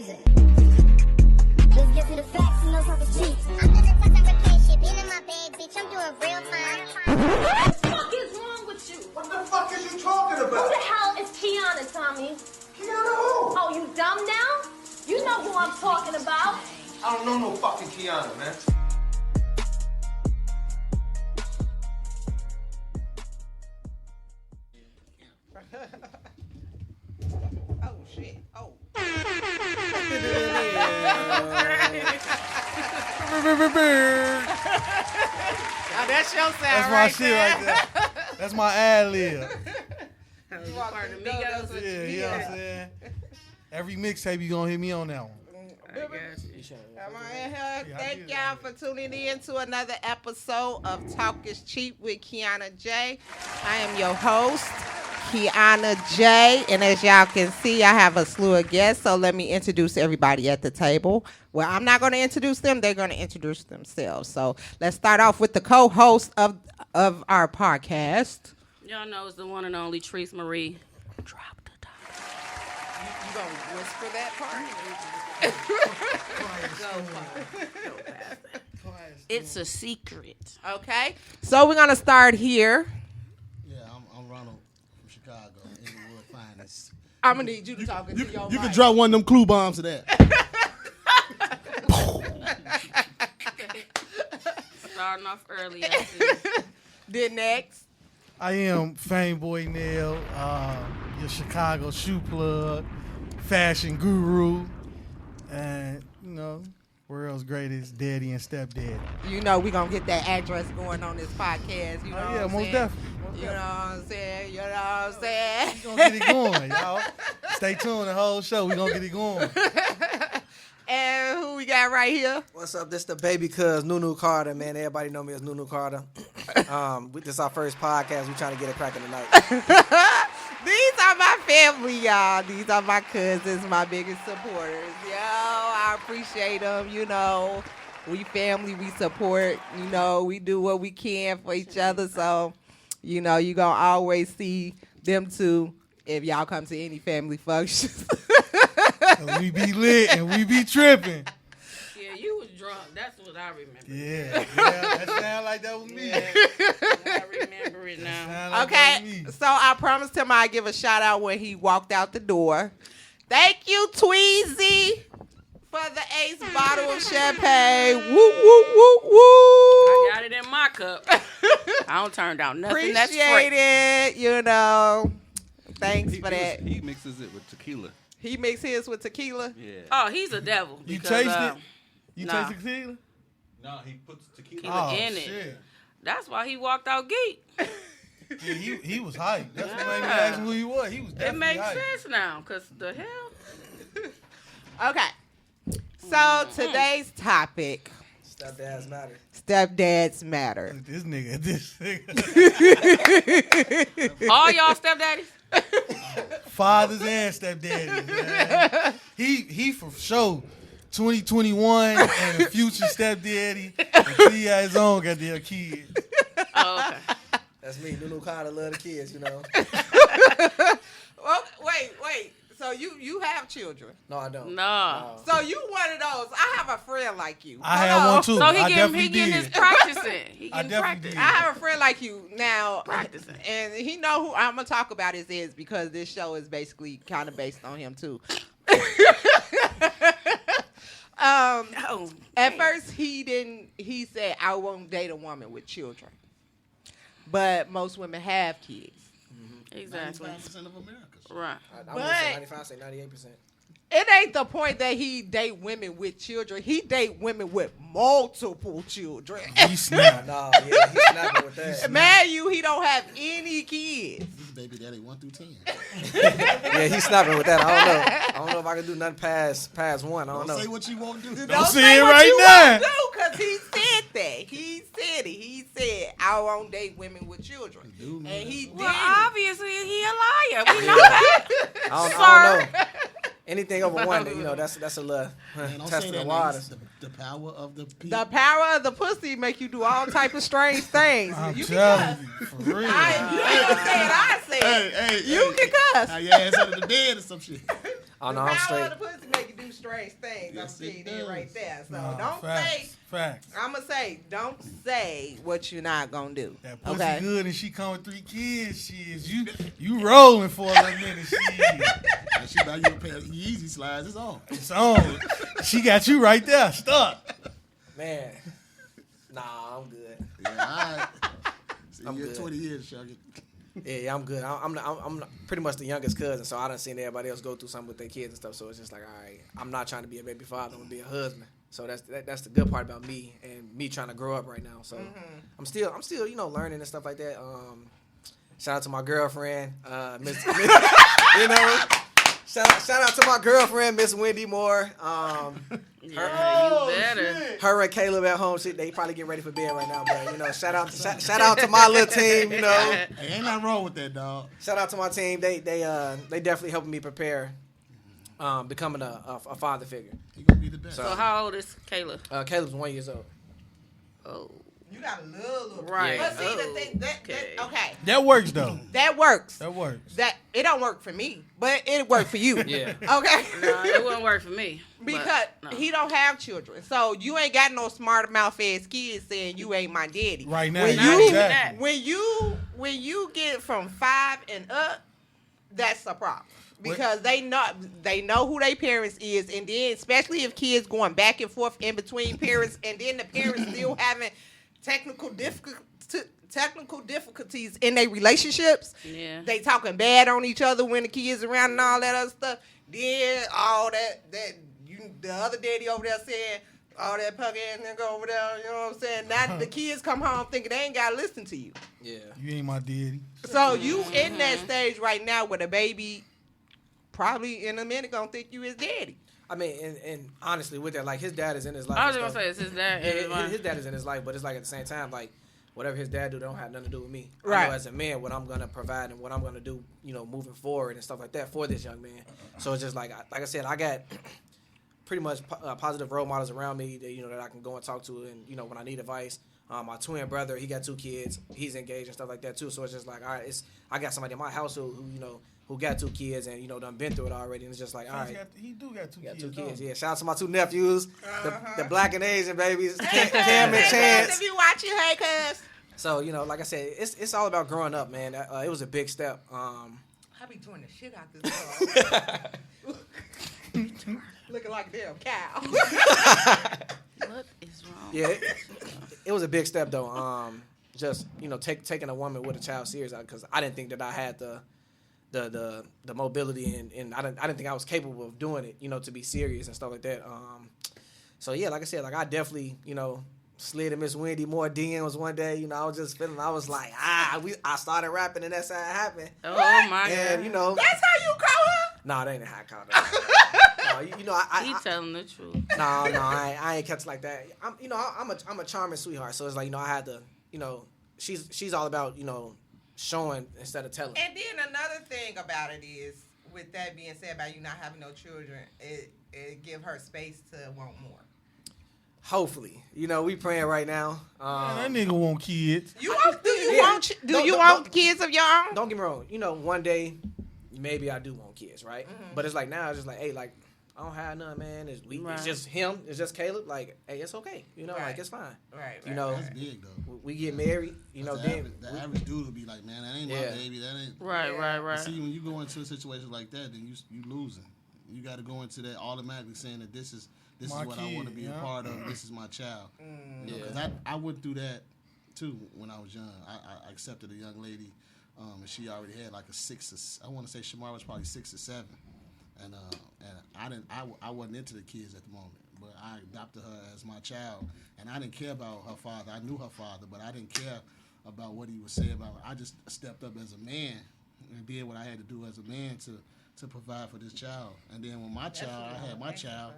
music. Let's get to the facts and no talk is cheap. I'm just a vacation, been in my bag, bitch. I'm doing real fine. What the fuck is wrong with you? What the fuck are you talking Who about? the hell is Kiana, Tommy? Kiana who? Oh, you dumb now? You know who I'm talking about. I don't know no fucking Kiana, man. Oh shit. Oh. Oh, that's your sound. That's my right shit there. right there. That's my ad lib. You walk Part in of the door, Migos. that's what Yeah, you you know what I'm get. saying? Every mixtape you gonna hit me on that one. Come on in here. Yeah, I Thank did y'all that. for tuning in to another episode of Talk is Cheap with Kiana J. I am your host, Kiana J. And as y'all can see, I have a slew of guests. So let me introduce everybody at the table. Well, I'm not going to introduce them. They're going to introduce themselves. So let's start off with the co-host of our podcast. Y'all know it's the one and only Treese Marie. Drop the top. You going to whisper that part? Go past that. It's a secret. Okay. So we're going to start here. Yeah, I'm Ronald from Chicago, Inglewood Finest. I'm going to need you to talk into your You can mic. drop one of them clue bombs to that. Starting off early. I see. Then next. I am Fame Boy Nail, your Chicago shoe plug, fashion guru, and world's greatest daddy and stepdaddy. You know, we're going to get that address going on this podcast. You know Yeah, what I'm most saying? definitely. You know what I'm saying? You know what I'm saying? We gonna get it going, y'all. Stay tuned the whole show. We gonna get it going. And who we got right here? What's up? This the baby cuz Nunu Carter, man. Everybody know me as Nunu Carter. This is our first podcast. We trying to get it cracking tonight. These are my family, y'all. These are my cousins, my biggest supporters. Yo, I appreciate them. You know, we family, we support. You know, we do what we can for each other. So, you know, you going to always see them too if y'all come to any family functions. We be lit and we be tripping. Yeah, you was drunk. That's what I remember. Yeah, that sound like that was me. I remember it now. Sound like that was Okay, me. so I promised him I'd give a shout out when he walked out the door. Thank you, Tweezy, for the ace bottle of champagne. Woo, woo, woo, woo. I got it in my cup. I don't turn down nothing that's Appreciate free. it, you know. Thanks for that. He mixes it with tequila. He mixed his with tequila. Yeah. Oh, he's a devil. You because, taste it? You nah. taste the tequila? No, he puts tequila. Tequila in it. Shit. That's why he walked out geek. Yeah, he was hyped. That's what made me Yeah. ask him who he was. He was It definitely makes hyped. sense now, because the hell? Okay. So today's topic, Stepdads matter. stepdads matter. Look, this nigga. All y'all stepdaddies? Fathers and stepdaddies, man. He for sure 2021 and a future stepdaddy. And he got his own goddamn kids. Oh, okay. That's me. Nunu Carter love the kids, you know. Well, wait. So you have children. No, I don't. No. So you one of those. I have a friend like you. I had one too. So I he definitely getting his did. practicing. He I getting definitely practice. did. I have a friend like you now, Practicing. and he know who I'm gonna talk about is because this show is basically kind of based on him too. Oh, At first he said I won't date a woman with children, but most women have kids. exactly. 95% of America. Right. I'm But- gonna say 95, say 98%. It ain't the point that he date women with children. He date women with multiple children. He snapped. No, yeah, he's snapping with that. Man, he don't have any kids. This baby daddy 1 through 10. Yeah, he's snapping with that. I don't know if I can do nothing past one. I don't Don't know. say what you won't do. Don't say say it what right you now. won't do, because he said that. He said it. He said, I won't date women with children. Dude, And he did Well, it. obviously he a liar. We know that. I don't know. Anything over one, that's a little Man, don't say testing the that. waters. Man. The power of the people. The power of the pussy make you do all type of strange things. I'm You can telling cuss. you, for real. You ain't said I said. Hey, You can cuss. How your ass under the bed or some shit. Oh, The no, I'm power straight. of the pussy make you do strange things. Yes, I'm it seeing it does. right there. So Nah, don't say. facts. I'm gonna say, don't say what you're not gonna do. That pussy Okay. good and she come with 3 kids. You rolling for a little minute. And she buy you a pair of Yeezy slides. It's on. It's on. She got you right there, stuck. Man. Nah, I'm good. Yeah, all right. See, I'm you're good. 20 years, Shuggy. Yeah, I'm good. I'm pretty much the youngest cousin, so I done seen everybody else go through something with their kids and stuff. So it's just like, all right, I'm not trying to be a baby father. I'm gonna be a husband. So that's the good part about me and me trying to grow up right now. So I'm still learning and stuff like that. Shout out to my girlfriend, Miss you know. Shout out to my girlfriend, Miss Wendy Moore. You better. Her and Caleb at home, they probably get ready for bed right now. But shout out to my little team. Hey, ain't nothing wrong with that, dog. Shout out to my team. They definitely helping me prepare, becoming a father figure. You gonna be the best. So how old is Kayla? Caleb's 1 year old. Oh. You got a little Right. But see the thing okay. That works though. That works. That works. That it don't work for me, but it worked for you. Yeah. Okay. No, it wouldn't work for me. Because but, no. he don't have children, so you ain't got no smart mouth ass kids saying you ain't my daddy. Right now, when not you exactly. when you get from 5 and up, that's a problem. Because they know who their parents is, and then especially if kids going back and forth in between parents, and then the parents still having technical difficulties in their relationships. Yeah. They talking bad on each other when the kids around and all that other stuff. Then all that the other daddy over there saying all that punk ass nigga over there, you know what I'm saying? Now the kids come home thinking they ain't gotta listen to you. Yeah. You ain't my daddy. So you in that stage right now where the baby probably in a minute gonna think you his daddy. I mean, and honestly, with that, like his dad is in his life. I was and gonna stuff. say it's his dad. Yeah, his dad is in his life, but it's like at the same time, like whatever his dad do, they don't have nothing to do with me. I Right. know as a man what I'm gonna provide and what I'm gonna do, moving forward and stuff like that for this young man. So it's just like I said, I got pretty much positive role models around me that that I can go and talk to, and when I need advice. My twin brother, he got 2 kids. He's engaged and stuff like that too. So it's just like, all right, I got somebody in my household who got 2 kids and done been through it already. And it's just like, all right, He do got 2 got kids. 2 kids. don't Yeah, shout out to my 2 nephews, the black and Asian babies, Cam and Hey, Chance. cuz, if you watching, hey cuz. So like I said, it's all about growing up, man. It was a big step. I be doing the shit out this dog. Looking like a damn cow. What is wrong? Yeah, it was a big step though. Just taking a woman with a child serious, because I didn't think that I had the mobility and I didn't think I was capable of doing it, to be serious and stuff like that. So yeah, like I said, like I definitely slid in Miss Wendy Moore DMs one day. I was just feeling, I was like, I started rapping and that's how it happened. Oh my And god. That's how you call her? nah, that ain't how I called her. No, He telling the truth. No, I ain't kept it like that. I'm a charming sweetheart, so it's like I had to, she's all about showing instead of telling. And then another thing about it is, with that being said about you not having no children, it give her space to want more. Hopefully, we praying right now. Man, that nigga want kids. Do you want kids of your own? Don't get me wrong. One day maybe I do want kids, right? Mm-hmm. But it's like now it's just like, hey, like I don't have none, man. It's just him. It's just Caleb. Like, hey, it's okay. Right. Like it's fine. Right. That's big though. We get married. The then average dude would be like, man, that ain't my baby. That ain't Right. See, when you go into a situation like that, then you losing. You got to go into that automatically saying that this is what I want to be a part of. This is my child. Because I went through that too when I was young. I accepted a young lady, and she already had like a 6. I want to say Shamar was probably 6 or 7, and I wasn't into the kids at the moment, but I adopted her as my child, and I didn't care about her father. I knew her father, but I didn't care about what he would say about her. I just stepped up as a man and did what I had to do as a man to provide for this child. And then when I had my child,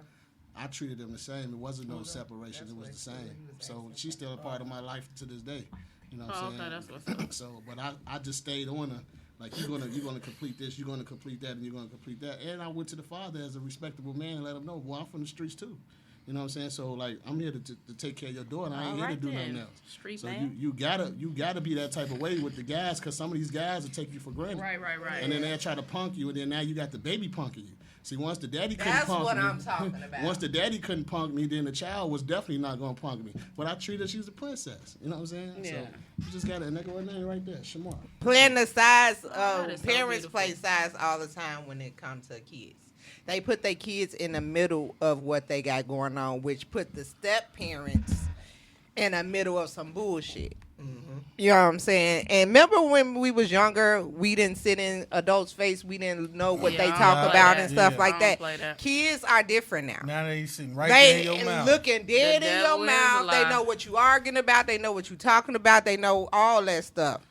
I treated them the same. It wasn't no separation. It was the same. So she's still a part of my life to this day. You know what I'm saying? Okay, that's what's up. So, but I just stayed on her. Like, you're gonna complete this, you're gonna complete that, and you're gonna complete that. And I went to the father as a respectable man and let him know, well, I'm from the streets too. You know what I'm saying? So, like, I'm here to take care of your daughter. I ain't here to do nothing else. Street so man. you gotta be that type of way with the guys, because some of these guys will take you for granted. Right. And then they'll try to punk you, and then now you got the baby punking you. See, once the daddy couldn't That's punk what me, I'm talking about. Once the daddy couldn't punk me, then the child was definitely not gonna punk me. But I treat her, she's a princess. You know what I'm saying? Yeah. So you just got a nigga with name right there, Shamar. Playing the size that is so parents beautiful. play size all the time when it comes to kids. They put their kids in the middle of what they got going on, which put the step parents in the middle of some bullshit. You know what I'm saying? And remember when we was younger, we didn't sit in adults' face. We didn't know what Yeah, they I don't talk play about that. and stuff Yeah. like I that. don't play that. Kids are different now. Now they sitting right there in They your mouth. looking dead The in devil your is a mouth. They lie. know what you arguing about. They know what you talking about. They know all that stuff.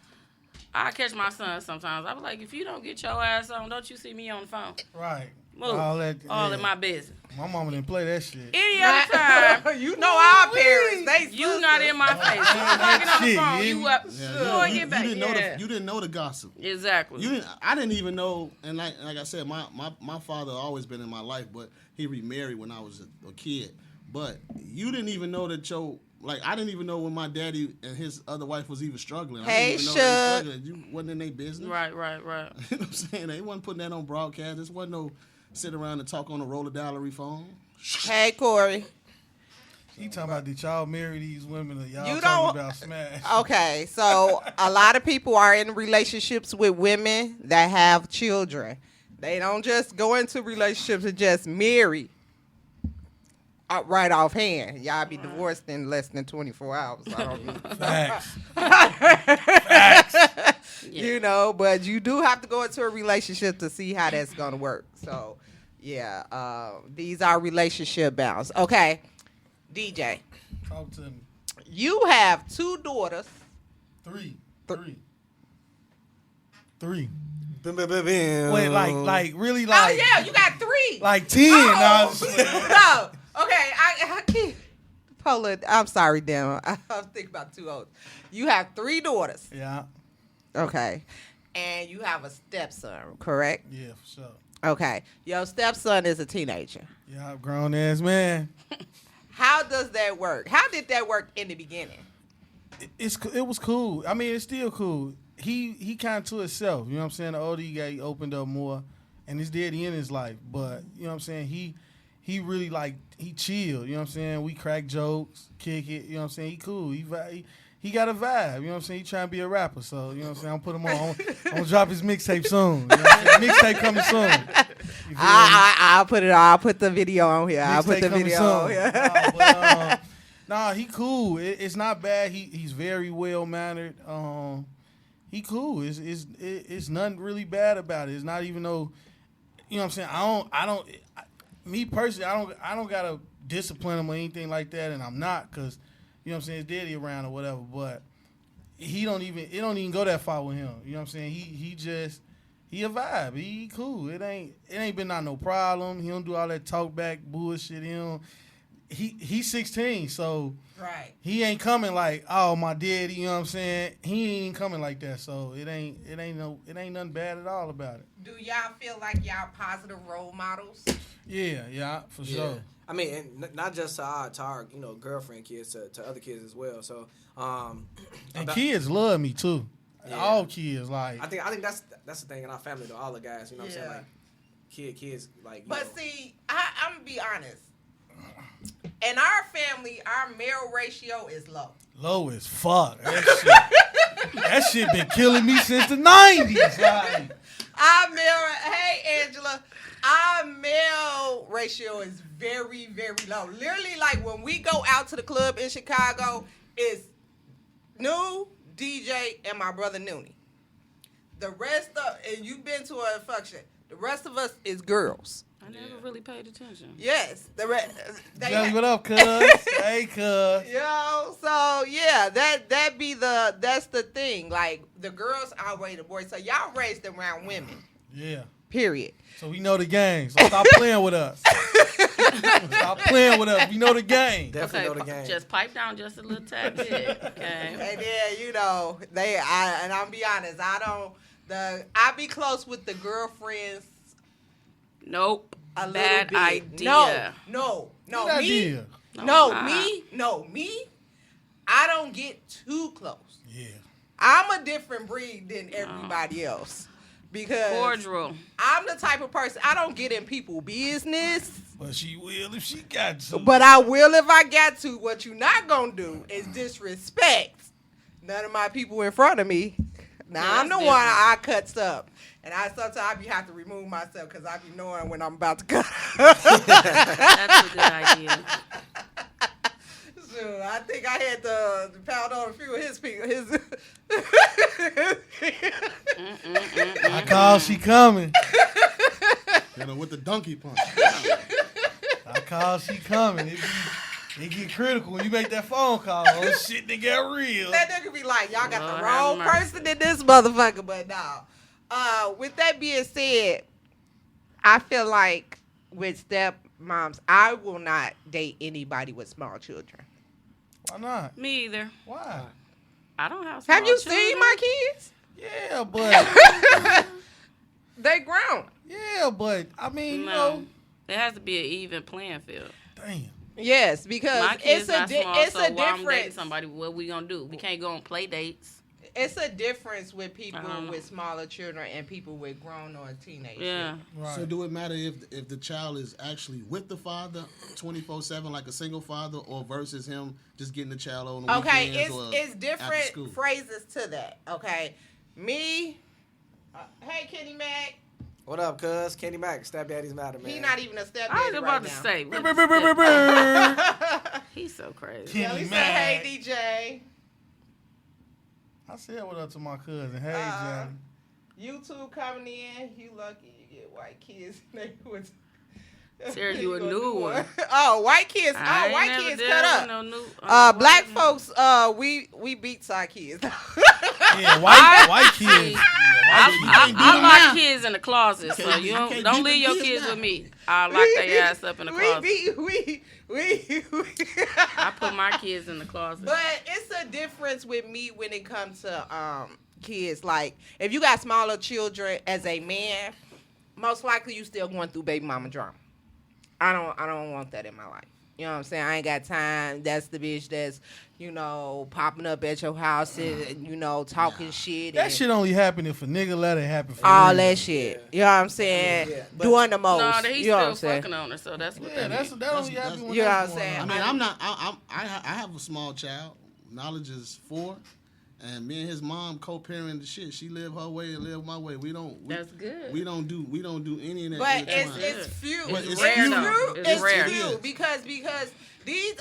I catch my son sometimes. I was like, if you don't get your ass on, don't you see me on the phone? Right. Move. All that. All yeah. in my business. My mama didn't play that shit. Any other time, You know our parents. They you not in my face. You talking on the Shit, phone. yeah. You up. Yeah, Boy, you get back. didn't know Yeah. you didn't know the gossip. Exactly. I didn't even know, and like I said, my father always been in my life, but he remarried when I was a kid. But you didn't even know that I didn't even know when my daddy and his other wife was even struggling. Hey, I didn't even know they was Shug. struggling. You wasn't in their business. Right. You know what I'm saying? They wasn't putting that on broadcast. This wasn't no sit around and talk on a roller gallery phone. Hey, Corey. You talking about did y'all marry these women or y'all You talking don't- about smash? Okay, so a lot of people are in relationships with women that have children. They don't just go into relationships and just marry right offhand. Y'all be divorced in less than 24 hours. I don't know. Facts. You know, but you do have to go into a relationship to see how that's going to work. So, yeah, these are relationship bounds. Okay, DJ, Talk to me. you have 2 daughters. Three. Wait, Wait, like really Oh, like yeah, you got 3. like 10. Oh. Nah, No. Okay, I can't. Paula, I'm sorry, damn. I was thinking about 2 olds. You have 3 daughters. yeah, Okay. And you have a stepson, correct? yeah, for sure. Okay. Your stepson is a teenager. Yeah, grown ass man. How does that work? How did that work in the beginning? It was cool. I mean, it's still cool. He kind of to himself. You know what I'm saying? The older he got, he opened up more, and his daddy in his life. But you know what I'm saying? He really he chilled. You know what I'm saying? We crack jokes, kick it. You know what I'm saying? He cool. He got a vibe. You know what I'm saying? He trying to be a rapper. So you know what I'm saying? I'll put him on. I'm gonna drop his mixtape soon. You know what I'm saying? Mixtape coming soon. You feel me? I'll put it on. I'll put the video on here. I'll put Mixtape the coming video soon. on here. Nah, he cool. It's not bad. He's very well mannered. He cool. It's nothing really bad about it. It's not even no. You know what I'm saying? Me personally, I don't gotta discipline him or anything like that, and I'm not because you know what I'm saying. His daddy around or whatever, but it don't even go that far with him. You know what I'm saying? He a vibe. He cool. It ain't been no problem. He don't do all that talk back bullshit. He's 16, so Right. he ain't coming like, oh, my daddy, you know what I'm saying? He ain't coming like that, so it ain't nothing bad at all about it. Do y'all feel like y'all positive role models? Yeah, for sure. I mean, and not just to our girlfriend kids, to other kids as well. So, And kids love me too. Yeah. All kids like. I think that's the thing in our family though. All the guys, you know what I'm saying? Like kids like. But see, I'm gonna be honest. In our family, our male ratio is low. Low as fuck. That shit been killing me since the 90s. Like, Hey Angela, our male ratio is very, very low. Literally, like when we go out to the club in Chicago, it's New, DJ, and my brother Noonie. The rest of, and you've been to a function, the rest of us is girls. I never really paid attention. Yes, Jelly, what up, cuz? Hey, cuz. Yo, so yeah, that's the thing. Like the girls outweigh the boys. So y'all raised around women. Yeah. Period. So we know the game. So stop playing with us. Stop playing with us. We know the game. Definitely know the game. Just pipe down just a little tad bit, okay? And then I'll be honest, I be close with the girlfriends. Nope. A Bad little bit. idea. No, Good me. idea. Me. I don't get too close. Yeah. I'm a different breed than everybody else. Because cordial. I'm the type of person, I don't get in people's business. But she will if she got to. But I will if I got to. What you not gonna do is disrespect none of my people in front of me. Now, I'm the one I cuts up. And sometimes I have to remove myself because I be knowing when I'm about to cut. That's a good idea. So I think I had to pound on a few of his people. I call she coming. With the donkey punch. I call she coming. It get critical when you make that phone call. Oh shit, they get real. That nigga be like, y'all got the wrong person in this motherfucker. But no. With that being said, I feel like with stepmoms, I will not date anybody with small children. Why not? Me either. Why? I don't have small Have you children. seen my kids? Yeah, but they grown. Yeah, but I mean, you No. know, It has to be an even playing field. damn. Yes, because My kids it's a not small, it's so a while I'm dating difference. somebody, what we gonna do? We can't go on play dates. It's a difference with people know. with smaller children and people with grown or teenage Yeah. children. Right. So do it matter if the child is actually with the father 24/7 like a single father, or versus him just getting the child on the Okay, weekends or it's after different school? phrases to that. Okay, me. Hey, Kenny Mac. What up, cuz? Kenny Mac, Stepdaddy's Matter, man. He not even a stepdaddy I was about right to now. say. Brr, brr, brr, brr, brr. He's so crazy. Kenny He said, Mac. "Hey, DJ." I said what up to my cousin. Hey, Johnny. YouTube coming in. You lucky you get white kids. Sarah, you a new one. Oh, white kids. I Oh, ain't white never kids dealt cut with up. no new- Black white- folks, we beats our kids. Yeah, white kids. I lock kids in the closet, so you don't leave your kids with me. I lock their ass up in the closet. I put my kids in the closet. But it's a difference with me when it comes to kids. Like, if you got smaller children as a man, most likely you still going through baby mama drama. I don't want that in my life. You know what I'm saying? I ain't got time. That's the bitch that's, popping up at your house and, talking shit. That and shit only happen if a nigga let it happen for all real. that shit. You know what I'm saying? Yeah, Doing the most. No, he's you know what I'm still saying? fucking on her, so that's what Yeah, that that only happen when You know that's what I'm going saying? on. I mean, I'm not. I have a small child. Knowledge is 4, and me and his mom co-parent the shit. She live her way and live my way. That's good. We don't do any of that. But intertwined. it's few. But it's rare, though. It's rare. few because these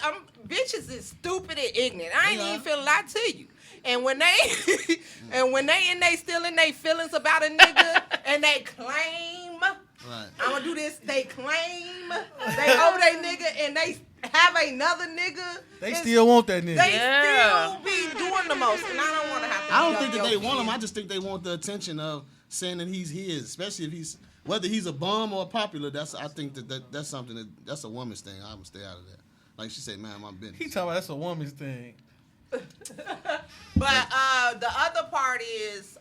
bitches is stupid and ignorant. I ain't even feel a lot to you. And when they still in their feelings about a nigga and they claim, right. I'm gonna do this. They claim they owe they nigga and they have another nigga. They still want that nigga. They Yeah. still be doing the most, and I don't want to have to. I don't beat think up that they your want him. kid. I just think they want the attention of saying that he's his, especially if he's whether he's a bum or popular. I think that's something that's a woman's thing. I'm gonna stay out of that. Like she said, man, my business. He talking about that's a woman's thing. But the other part is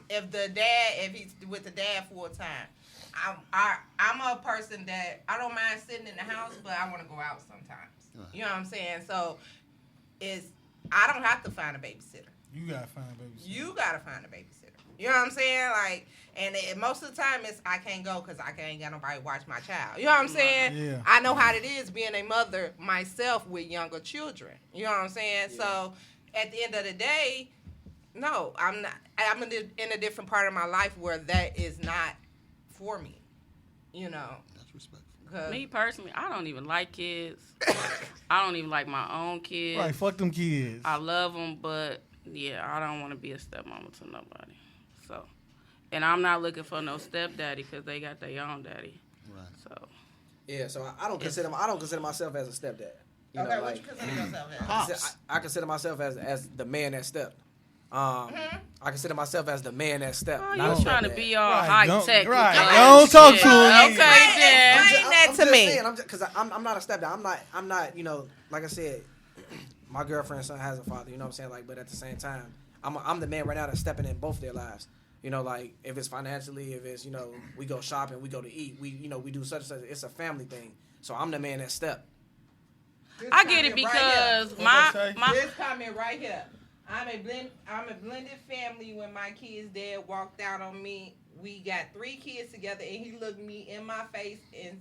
if he's with the dad full time. I'm a person that I don't mind sitting in the house, but I want to go out sometimes. Right. You know what I'm saying? So I don't have to find a babysitter. You gotta find a babysitter. You gotta find a babysitter. You know what I'm saying? Like, and most of the time I can't go because I ain't got nobody to watch my child. You know what I'm saying? Yeah. I know how it is being a mother myself with younger children. You know what I'm saying? Yeah. So at the end of the day, no, I'm not. I'm in a different part of my life where that is not for me. You know. That's respectful. Me personally, I don't even like kids. I don't even like my own kids. Right, fuck them kids. I love them, but yeah, I don't want to be a stepmama to nobody. So, and I'm not looking for no stepdaddy because they got their own daddy. Right. So. Yeah, so I don't consider myself as a stepdad. You Okay, know, what like, you consider yourself as? I consider myself as the man that stepped. I consider myself as the man that stepped. Oh, not you a trying to stepdad. be all Right, high tech? right. Don't talk to him. Okay, then. Explain that to me. Because I'm not a stepdad. I'm not. Like I said, my girlfriend's son has a father. You know what I'm saying? Like, but at the same time, I'm the man right now that's stepping in both their lives. You know, like if it's financially, if it's we go shopping, we go to eat, we do such and such. It's a family thing. So I'm the man that stepped. I get it because my this comment right here. I'm a blended family. When my kid's dad walked out on me, we got 3 kids together, and he looked me in my face and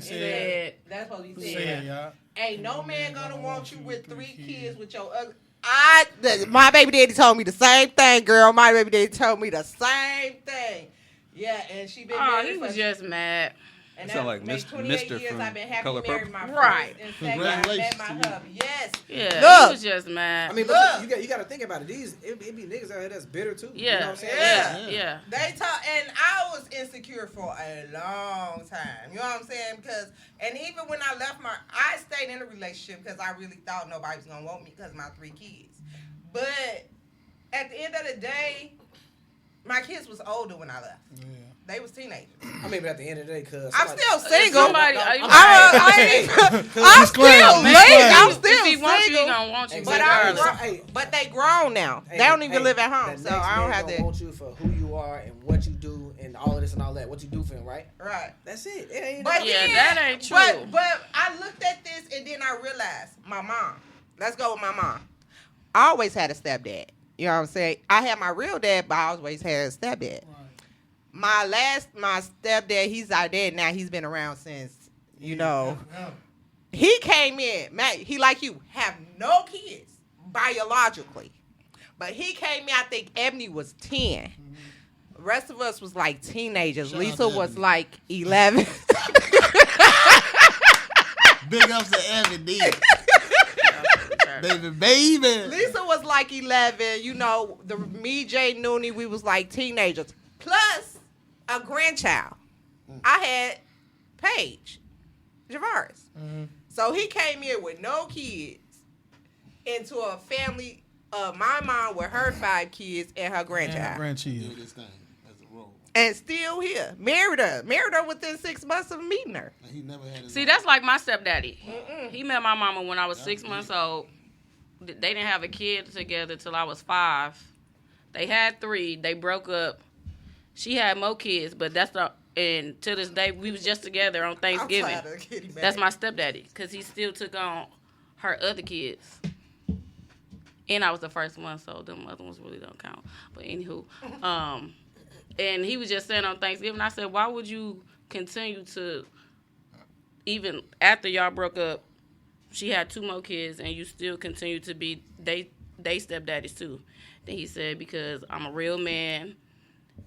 said, "That's what he said. Ain't no man gonna want you with 3 kids with your ugly." My baby daddy told me the same thing, girl. My baby daddy told me the same thing. Yeah, and she been married. He was just mad. And sound like 28 Mr. years from I've been happy Color married Purple. my Right. first and second. I met my hubby. Yes. Yeah, Look. he was just mad. I mean, but you got to think about it. It be niggas out here that's bitter too. Yeah. You know what I'm saying? Yeah. They talk, and I was insecure for a long time. You know what I'm saying? And even when I left I stayed in a relationship because I really thought nobody was gonna want me because of my 3 kids. But at the end of the day, my kids was older when I left. Yeah. They was teenagers. I mean, but at the end of the day, I'm still single. I'm still He wants you, he gonna want you. But they grown now. They don't even live at home, so I don't have to. Want you for who you are and what you do and all of this and all that. What you do for him, right? Right. That's it. It ain't. But that ain't true. But I looked at this and then I realized my mom. Let's go with my mom. I always had a stepdad. You know what I'm saying? I had my real dad, but I always had a stepdad. My stepdad, he's out there now. He's been around since, He came in, man, he like you, have no kids biologically. But he came in, I think Ebony was 10. The rest of us was like teenagers. Shout Lisa out to was Ebony. like 11. Big ups to Ebony. Baby. Lisa was like 11. Me, Jay, Noonie, we was like teenagers. Plus a grandchild. I had Paige, Javaris. So he came in with no kids into a family of my mom with her 5 kids and her grandchild. Do this thing as a role. And still here. Married her within 6 months of meeting her. And he never had his See, that's like my stepdaddy. He met my mama when I was 6 months old. They didn't have a kid together till I was 5. They had 3. They broke up. She had more kids, but and to this day, we was just together on Thanksgiving. That's my stepdaddy, because he still took on her other kids. And I was the first one, so them other ones really don't count. But anywho, and he was just saying on Thanksgiving, I said, why would you continue to, even after y'all broke up, she had 2 more kids, and you still continue to be they stepdaddies too. Then he said, because I'm a real man,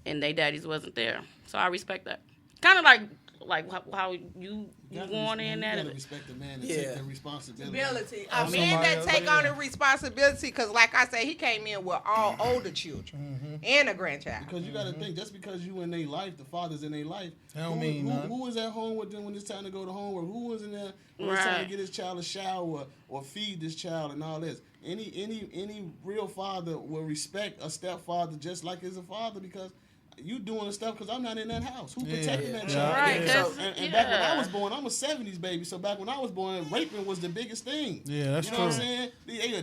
and they daddies wasn't there. So I respect that. Kind of like how you going in that. You gotta respect the man and take the responsibility. A man that take on the responsibility, because like I said, he came in with all older children and a grandchild. Because you gotta think, just because you in their life, the father's in their life, who was at home with them when it's time to go to homework? Who was in there when it's time to get his child a shower or feed this child and all this? Any real father will respect a stepfather just like as a father, because you doing the stuff because I'm not in that house. Who protecting that child? Right. So, and back when I was born, I'm a 70s baby. So back when I was born, raping was the biggest thing. Yeah, that's true. You know what I'm saying? They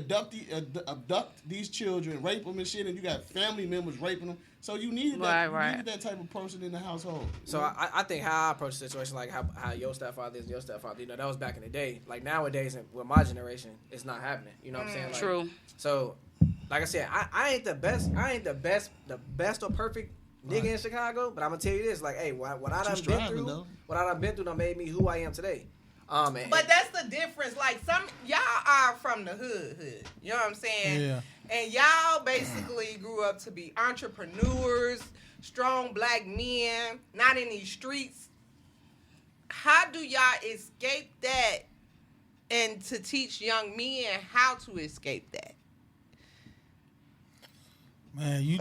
abduct these children, rape them and shit, and you got family members raping them. So you needed that. You needed that type of person in the household. So I think how I approach the situation, like how your stepfather is your stepfather, that was back in the day. Like nowadays, with my generation, it's not happening. You know what I'm saying? Like, True. So, like I said, I ain't the best or perfect nigga in Chicago, but I'm gonna tell you this, like, hey, what I done been through done made me who I am today. But that's the difference. Like, some y'all are from the hood. You know what I'm saying? Yeah. And y'all basically grew up to be entrepreneurs, strong black men, not in these streets. How do y'all escape that, and to teach young men how to escape that? Man, you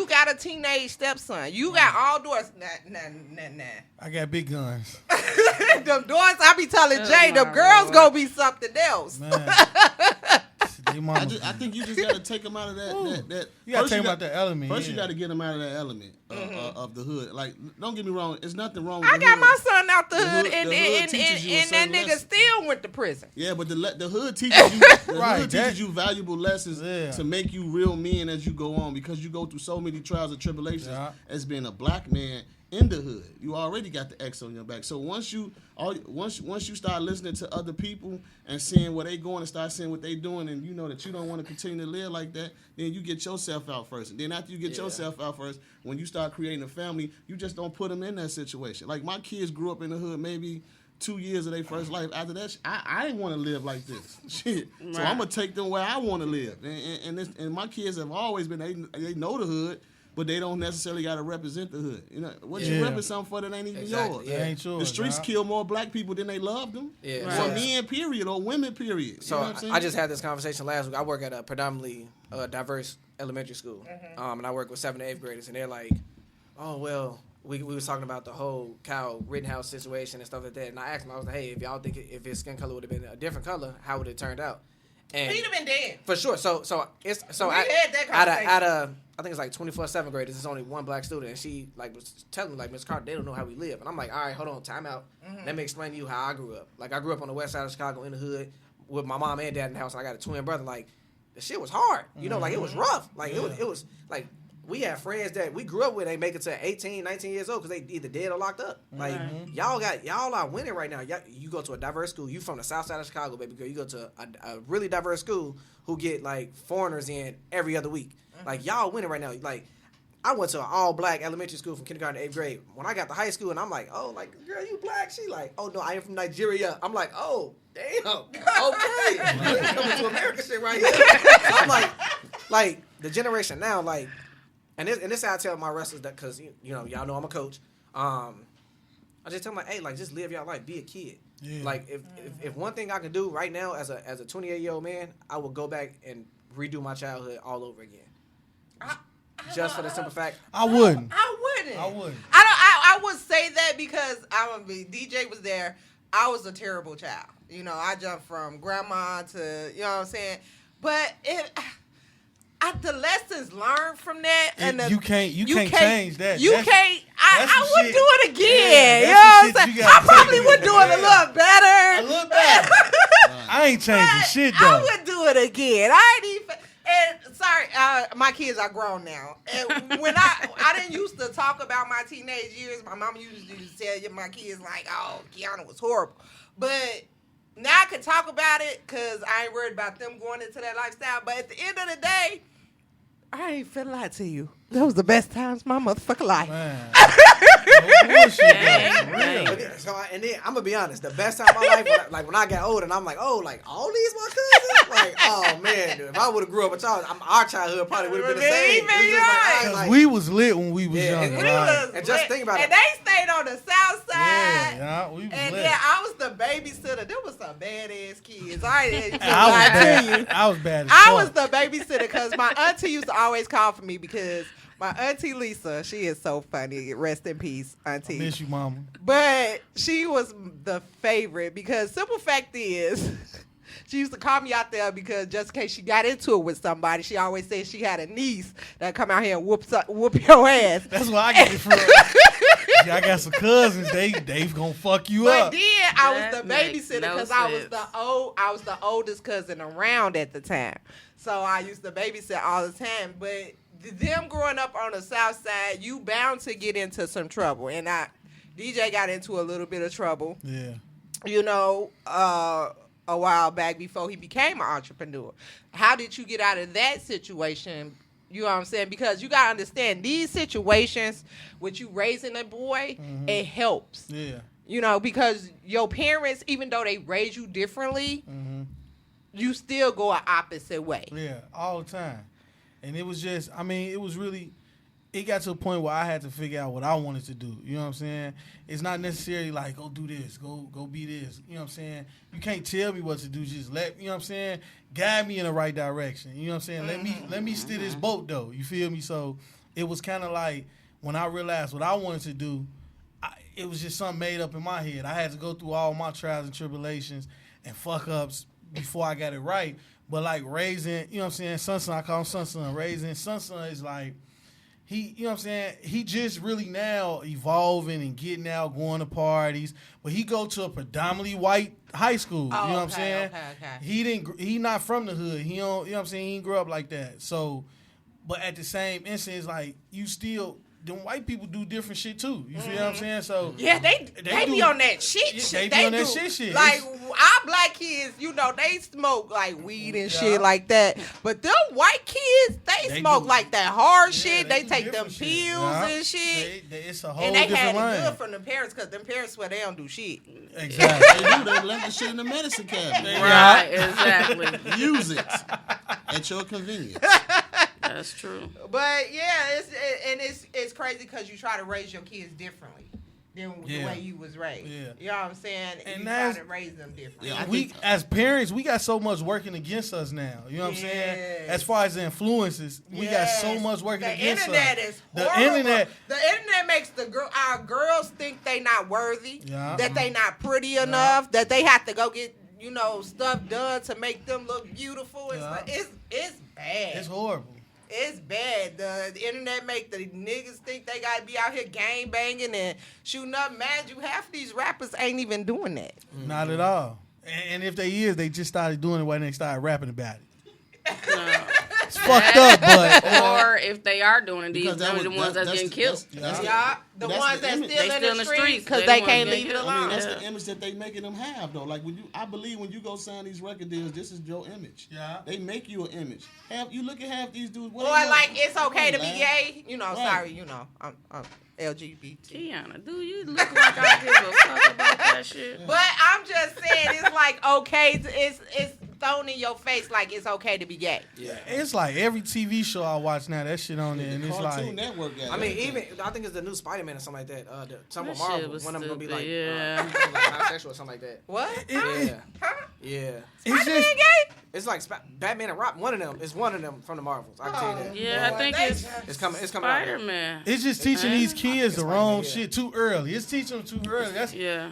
got a teenage stepson. You got all doors. Nah. I got big guns. Them doors, I be telling Jay, them girls gonna be something else. Man. I think you just gotta take them out of that. You gotta take them out that element. First, you gotta get them out of that element of the hood. Like, don't get me wrong, there's nothing wrong with I the got hood. my son out the hood, The hood teaches you a and that certain nigga lesson. still went to prison. Yeah, but the hood teaches you Right, teaches you valuable lessons to make you real men as you go on, because you go through so many trials and tribulations as being a black man in the hood. You already got the X on your back. So once you start listening to other people and seeing where they going and start seeing what they doing, and you know that you don't want to continue to live like that, then you get yourself out first. And then after you get yourself out first, when you start creating a family, you just don't put them in that situation. Like my kids grew up in the hood maybe 2 years of their first life. After that, I didn't want to live like this. Shit. Right. So I'm gonna take them where I want to live. And my kids have always been. They know the hood, but they don't necessarily got to represent the hood. You know what you represent something for that ain't even yours. Yeah. Ain't yours. The streets kill more black people than they love them. Yeah. Right. Or men, period, or women, period. So you know what I'm saying? I just had this conversation last week. I work at a predominantly diverse elementary school, and I work with 7th to 8th graders, and they're like, "Oh well." We was talking about the whole Kyle Rittenhouse situation and stuff like that, and I asked him, I was like, "Hey, if y'all think if his skin color would have been a different color, how would it turned out?" And he'd have been dead for sure. So it's we had that conversation. out of I think it's like 24 7th graders. There's only one black student, and she like was telling me like, "Miss Carter, they don't know how we live." And I'm like, "All right, hold on, time out. Let me explain to you how I grew up. Like I grew up on the west side of Chicago in the hood with my mom and dad in the house, and I got a twin brother. Like the shit was hard, you know, like it was rough. Like it was like." We had friends that we grew up with, they make it to 18, 19 years old because they either dead or locked up. Like, y'all are winning right now. You go to a diverse school. You from the south side of Chicago, baby girl. You go to a really diverse school who get, like, foreigners in every other week. Like, y'all winning right now. Like, I went to an all-black elementary school from kindergarten to 8th grade. When I got to high school, and I'm like, oh, like, girl, you black? She like, oh, no, I am from Nigeria. I'm like, oh, damn. Okay. Coming to America shit right here. So I'm like, the generation now, like, and this is how I tell my wrestlers that, because, you know, y'all know I'm a coach. I just tell them, like, hey, like, just live your life. Be a kid. Yeah. Like, if one thing I can do right now as a 28-year-old man, I will go back and redo my childhood all over again. Just for the simple fact. I wouldn't. I would say that because DJ was there. I was a terrible child. You know, I jumped from grandma to, you know what I'm saying? But the lessons learned from that, and you can't change that. I would do it again. You know what I'm saying? I probably would do it a little better. I ain't changing shit though. I would do it again. I ain't even. And sorry, my kids are grown now. And when I didn't used to talk about my teenage years, my mom used to tell my kids like, "Oh, Kiana was horrible," but now I can talk about it because I ain't worried about them going into that lifestyle. But at the end of the day, I ain't finna lie to you. That was the best times of my motherfucking life. Man. No bullshit, and then I'm gonna be honest, the best time of my life, like when I got older, and I'm like, oh, like all these my cousins, like, oh man, dude, if I would have grew up with y'all, our childhood probably would have been the same. Because we was lit when we was young. And just think about it. And they stayed on the south side. Yeah, we was and lit. then I was the babysitter. There was some badass kids. I was bad as I fuck. was the babysitter because my auntie used to always call for me because my auntie Lisa, she is so funny. Rest in peace, auntie. I miss you, mama. But she was the favorite because simple fact is, she used to call me out there because just in case she got into it with somebody, she always said she had a niece that come out here and whoop your ass. That's where I get it from. See, I got some cousins. They gonna fuck you up. But then I was the babysitter because I was the oldest cousin around at the time. So I used to babysit all the time. But them growing up on the south side, you bound to get into some trouble. And DJ got into a little bit of trouble. Yeah. You know, a while back before he became an entrepreneur. How did you get out of that situation? You know what I'm saying? Because you got to understand, these situations with you raising a boy, it helps. Yeah. You know, because your parents, even though they raise you differently, you still go an opposite way. Yeah, all the time. And it was just, I mean, it was really, it got to a point where I had to figure out what I wanted to do. You know what I'm saying? It's not necessarily like, go do this, go be this. You know what I'm saying? You can't tell me what to do. Just you know what I'm saying? Guide me in the right direction. You know what I'm saying? Let me steer this boat, though. You feel me? So it was kind of like, when I realized what I wanted to do, it was just something made up in my head. I had to go through all my trials and tribulations and fuck-ups before I got it right. But, like, raising, you know what I'm saying, Son, I call him Son. Raising Son is like, he, you know what I'm saying, he just really now evolving and getting out, going to parties. But he go to a predominantly white high school, you know what I'm saying? Okay. He not from the hood. He don't, you know what I'm saying, he didn't grow up like that. So, but at the same instance, like, you still, them white people do different shit too. You feel what I'm saying? So yeah, they be on that shit. They be on that shit. Like our black kids, you know, they smoke like weed and shit like that. But them white kids, they smoke like that hard shit. They take them pills and shit. It's a whole and they different had it line. good from the parents because them parents swear they don't do shit. Exactly. They do. They left the shit in the medicine cabinet. Right, exactly. Use it at your convenience. That's true. But yeah, it's crazy because you try to raise your kids differently than the way you was raised. Yeah. You know what I'm saying? And you try to raise them differently. Yeah, we as parents, we got so much working against us now. You know what I'm saying? As far as the influences, we got so much working against us. The internet is horrible. The internet makes our girls think they not worthy, that they not pretty enough, that they have to go get stuff done to make them look beautiful. It's bad. It's horrible. It's bad. The internet make the niggas think they gotta be out here gang banging and shooting up. Mind you, half of these rappers ain't even doing that. Not at all. And if they is, they just started doing it when they started rapping about it. It's fucked up, but or if they are doing it, these are the ones that's getting killed. The ones that's still in the streets because they can't leave it alone. I mean, that's the image that they making them have, though. Like I believe when you go sign these record deals, this is your image. Yeah, they make you an image. You look at half these dudes. Or like it's okay to be gay. Sorry, I'm LGBT. Kiana, do you look like I give a fuck about that shit? But I'm just saying, it's like okay. It's thrown in your face like it's okay to be gay. Yeah, it's like every TV show I watch now, that shit on there, and it's like. Network, I mean, even I think it's the new Spider-Man or something like that. Some of That shit Marvel, was one of them gonna be like, stupid, like bisexual or something like that. What? Yeah. It's just gay. It's like Batman and Robin. One of them is one of them from the Marvels. I can tell you that. Yeah, I think it's coming. It's coming Spider-Man. It's just teaching these kids the wrong shit too early. It's teaching them too early.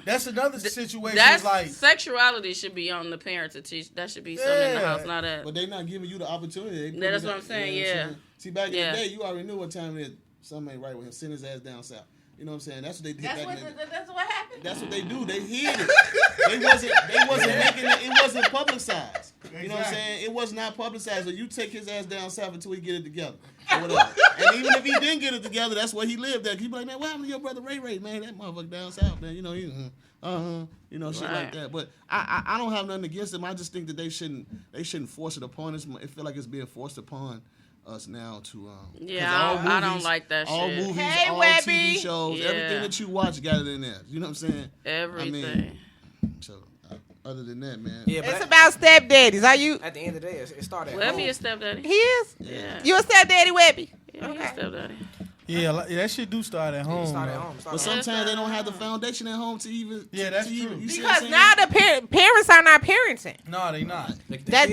That's another situation. That's like sexuality should be on the parents to teach. That should be something in the house, not that. But they not giving you the opportunity. That's what I'm saying. Yeah. See, back in the day, you already knew what time it is. Something ain't right with him. Send his ass down south. You know what I'm saying? That's what they did back then. That's what happened. That's what they do. They hid it. They wasn't making it. It wasn't publicized. You know what I'm saying? It was not publicized. So you take his ass down south until he get it together or whatever. And even if he didn't get it together, that's where he lived at. He be like, man, what happened to your brother Ray Ray? Man, that motherfucker down south, man. Shit like that. But I don't have nothing against them. I just think that they shouldn't force it upon us. It feel like it's being forced upon us now to I don't like that all shit. Movies, hey, all Webby. TV shows, everything that you watch got it in there. You know what I'm saying? Everything. So other than that, man. Yeah, it's about stepdaddies. Are you? At the end of the day, it started. Webby is stepdaddy. He is. Yeah. You a stepdaddy, Webby? Yeah, he's stepdaddy. Yeah, that shit do start at home. But sometimes they don't have the foundation at home to even. Yeah, that's true. Because now the parents are not parenting. No, they not. That's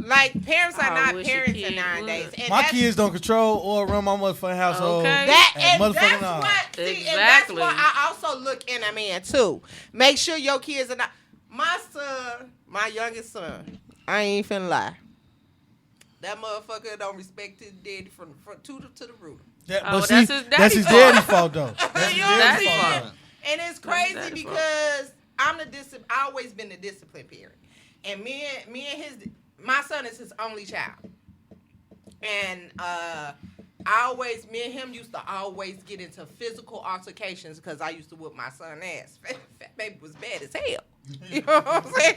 like parents are not parenting nowadays. And my kids don't control or run my motherfucking household. Okay. That's what. See, and that's what I also look in a man too. Make sure your kids are not. My son, my youngest son, I ain't finna lie. That motherfucker don't respect his daddy from the front to the root. That's his daddy fault though. That's his daddy fault. And it's crazy because I always been the disciplined parent. And my son is his only child. And me and him used to always get into physical altercations because I used to whoop my son's ass. Fat baby was bad as hell. You know what I'm saying?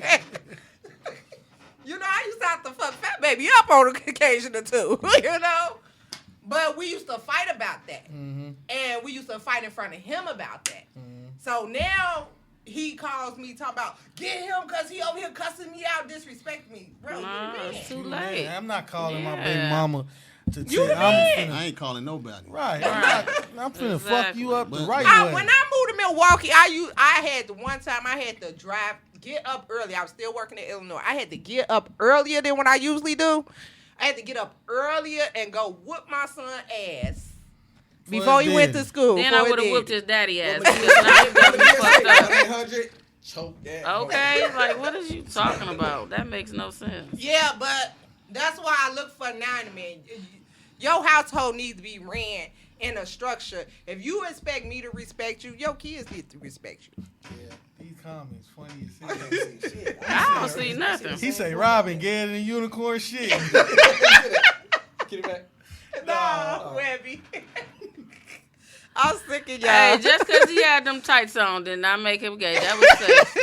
I used to have to fuck Fat Baby up on occasion or two, But we used to fight about that. Mm-hmm. And we used to fight in front of him about that. Mm-hmm. So now he calls me talking about, get him because he over here cussing me out, disrespect me. Bro, it's too late. I'm not calling my baby mama to tell I ain't calling nobody. Right. I'm finna fuck you up the right way. When I moved to Milwaukee, I had to get up early. I was still working in Illinois. I had to get up earlier than what I usually do. I had to get up earlier and go whoop my son ass before he went to school. Then I would have whooped his daddy ass. Because now he's got me fucked up. Choke that. Okay, like what is you talking about? That makes no sense. Yeah, but that's why I look for now and man. Your household needs to be ran in a structure. If you expect me to respect you, your kids need to respect you. Yeah. These comments funny as shit. I don't see nothing. He say Robin get in unicorn shit. Get it back. No, Webby. I'm sick of y'all. Hey, just because he had them tights on did not make him gay. That was sexy.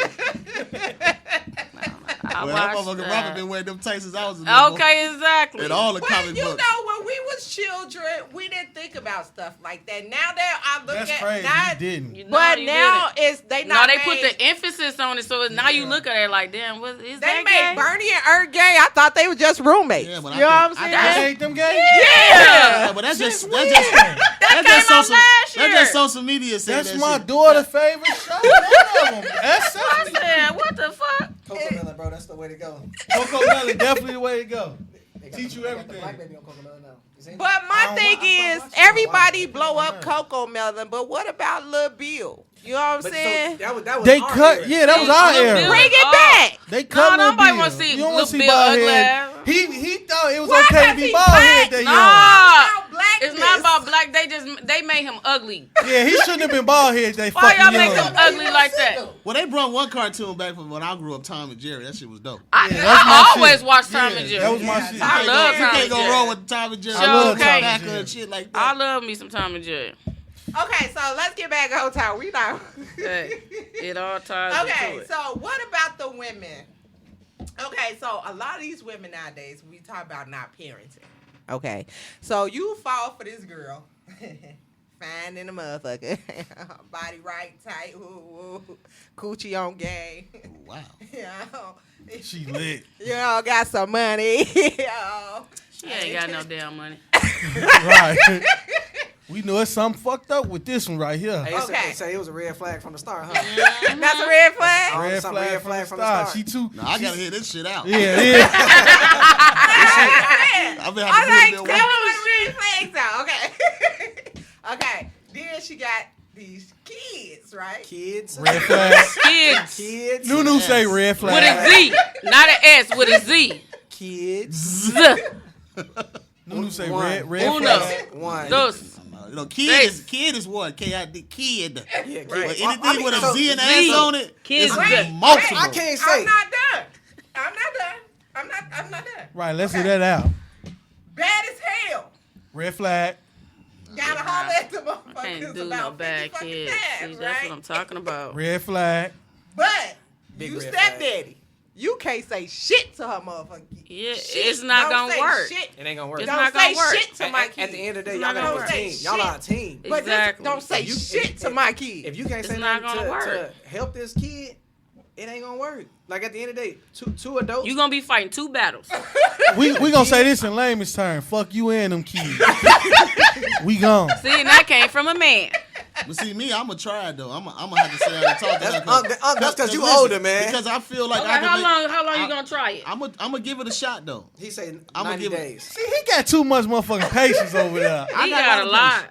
Well, that motherfucker Robert been wearing them tights since I was in there. Okay, exactly. In all the But comic you books. know, when we was children, we didn't think about stuff like that. Now that I look That's at crazy. now, You didn't. but you now didn't. it's they No, not. they made, put the emphasis on it, so now you look at it like, damn, what is They that made gay? Bernie and Ert gay. I thought they were just roommates. Yeah, but you know what I'm I saying? You hate them gay? Yeah. but that's just That came out last year. That's just social media saying That's that my shit. daughter's favorite show. One of them. That's I sexy. said, what the fuck? Coco Melon, bro, that's the way to go. Coco Melon definitely the way to go. They got Teach the- you they got everything. The black baby on Coco Melon now. You seen it? But my I thing don't is, watch it. everybody I don't blow watch up it. Coco Melon, but what about Lil Bill? You know what I'm But saying? so, that was They our cut, era. yeah, that was our Lil era. Bill Bring is it up. back. They cut No, Lil nobody Bill. wanna see You don't want Lil to see Bill bald ugly head. ass. He thought it was Why? okay to 'Cause be he bald black. head that young. Nah, About blackness. it's not about black. They made him ugly. Yeah, he shouldn't have been bald head. They Why y'all fucking make young. him ugly like that? Well, they brought one cartoon back from when I grew up, Tom and Jerry. That shit was dope. I that's my always shit. watch Tom Yeah, and Jerry. that was my shit. I love You Tom can't and go Jerry. wrong with Tom and Jerry. I love Tom and Tobacco Jerry. and shit like I that. love me some Tom and Jerry. Okay, so let's get back on time. We not. Hey, it all ties Okay, into it. so what about the women? Okay, so a lot of these women nowadays, we talk about not parenting. Okay, so you fall for this girl, fine in the motherfucker, body right, tight, coochie on game. Wow. You know, She lit. you know, got some money. You know. She ain't got no damn money. Right. We know it's something fucked up with this one right here. Hey, Okay. they say it was a red flag from the start, huh? That's a red flag. Oh, Red some flag, red from flag the from the start. start. She too. No, I gotta hear this shit out. Yeah, yeah. I've been All having right, to tell do me it. what the red flags are. Okay. Okay. Then she got these kids, right? Kids. Red flag. Kids Kids. Nunu say red with flag. a Z, not an S, with a Z. Kids. Z. Nunu say One. red Uno. flag. One. Dos. You know, kid is what? K-I-D, kid. Yeah, But kids. anything with a so- Z and Z. S on it, Kids. it's Wait, multiple. I can't say. I'm not done. I'm not done. Right, let's hear that out. Bad as hell. Red flag. Gotta holler at the I motherfuckers can't do about no 50 bad fucking kids. times, See, that's right? what I'm talking about. Red flag. But Big you red stepdaddy. You can't say shit to her motherfucker. Yeah, Shit. it's not Don't gonna say work. Shit. It ain't gonna work. It's Don't not say gonna work. shit to my kids. At the end of the day, It's y'all not gotta gonna be a work. team. Y'all are a team. But Exactly. don't say You- shit to my kids. If you can't say It's not nothing gonna work. to help this kid, it ain't gonna work. Like at the end of the day, two adults. You gonna be fighting two battles. We gonna say this in layman's term. Fuck you and them kids. We gone. See, and that came from a man. But see, me, I'm gonna try it though. I'm gonna have to say I talk to her. That's because you listen, older, man. Because I feel like Okay, I can how long you gonna try it? I'm gonna give it a shot though. He say I'ma 90 give it- days. See, he got too much motherfucking patience over there. He got a lot.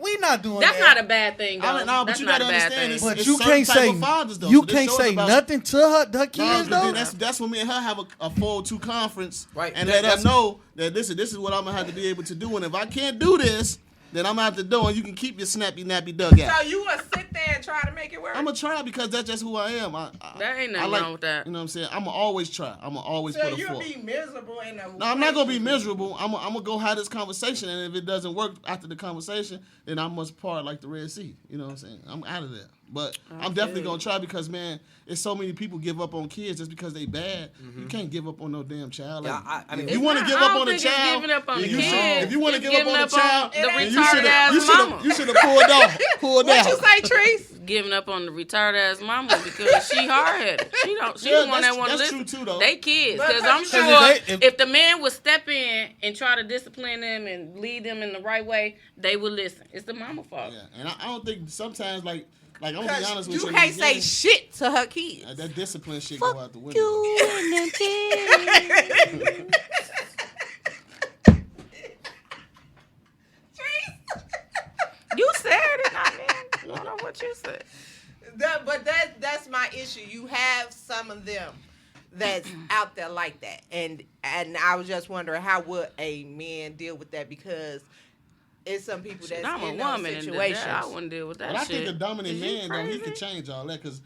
We not doing That's that. not a bad thing, though. I mean, no, but That's you not gotta a bad understand thing. this. But It's you certain can't type say of fathers, though. you So this can't shows say about- nothing to her No, kids but though. then that's when me and her have a 4-2 conference, Right. and That- let her that's- know that this is what I'm gonna have to be able to do, and if I can't do this, then I'm out the door, and you can keep your snappy nappy dugout. So you will sit there and try to make it work? I'm gonna try because that's just who I am. There ain't nothing wrong with that. You know what I'm saying? I'm gonna always try. I'm gonna always So put a you'll foot. be miserable in a No, I'm not gonna be miserable. I'm gonna go have this conversation, and if it doesn't work after the conversation, then I must part like the Red Sea. You know what I'm saying? I'm out of there. But I'm definitely gonna try because man, it's so many people give up on kids just because they bad. You can't give up on no damn child. Yeah, Like, I mean, if you want to I give don't up on a think it's child, giving up on then the you should- kids. if you want to It's give up giving on a up on child, the then retarded ass mama. you should have pulled off. What you say, Treese? Giving up on the retarded ass mama because she hard headed. She Yeah, the one that want to that's listen. true too, though. They kids, But- because but I'm you- sure Because if the man would step in and try to discipline them and lead them in the right way, they would listen. It's the mama fault. Yeah, and I don't think sometimes like I'm gonna be honest with You you. can't say shit to her kids. That discipline shit go out the window. You and the kids. You said it, not me. I don't know what you said. But that's my issue. You have some of them that's out there like that, and I was just wondering how would a man deal with that, because it's some people that's I'm a in those woman and situations. I wouldn't deal with that But I shit. think a dominant Is you man, though, he crazy? could change all that. Because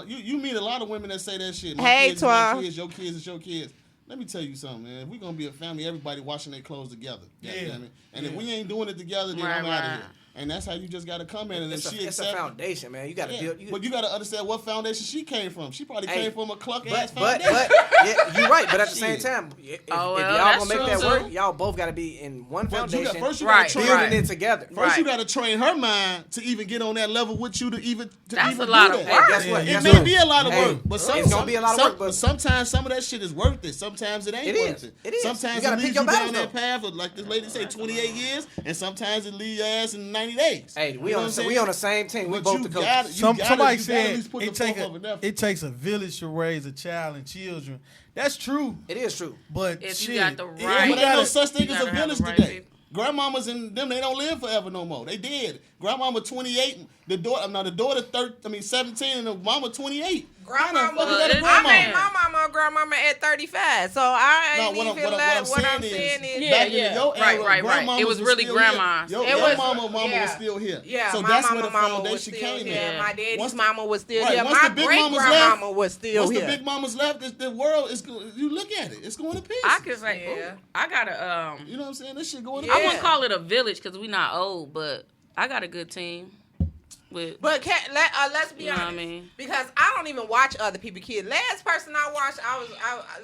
you meet a lot of women that say that shit. My Hey, kids is my Twa. kids, your kids is your kids. Let me tell you something, man. If we're going to be a family, everybody washing their clothes together. Yeah. Damn it. And if we ain't doing it together, then Right, I'm out of right. here. And that's how you just got to come in. And if she it's a foundation, man. You got to build. But you got to understand what foundation she came from. She probably came from a cluck-ass But foundation. yeah, you're right. But at the same time, if y'all gonna make that work, y'all both got to be in one foundation. First, you got to building it together. First, you got to train her mind to even get on that level with you to even That's even a lot do of that. work. Guess what? It may be a lot of work, but it's gonna be a lot of work. But sometimes some of that shit is worth it. Sometimes it ain't worth it. It is. Sometimes You gotta it pick leads your you down battles, that path of, like this lady say, 28 years, and sometimes it leads your ass in 90 days. Hey, we on the same team. We both the coaches. Somebody said it takes a village to raise a child and children. That's true. It is true. But if shit, you got the But right, ain't no such thing you as a gotta have village the right today. people. Grandmamas and them, they don't live forever no more. They dead. Grandmama 28, the daughter 17, and the mama 28. Grandmama, Grandmama. I made my mama and grandmama at 35, so I ain't even what I'm saying is back in your era, right. grandmamas It was really still grandmas. here. It Your was- mama yeah. was still here. Yeah, so my that's where the mama was foundation still came here. in. My daddy's Once the- mama was still right, here. once My the big great mamas grandmama left- was still Once here. the big mamas left, the world is. You look at it, it's going to pieces. I could say, I got a You know what I'm saying? This shit going to Yeah. I wouldn't call it a village because we not old, but I got a good team. With But let's be You know what I honest, mean? because I don't even watch other people's kids. Last person I watched,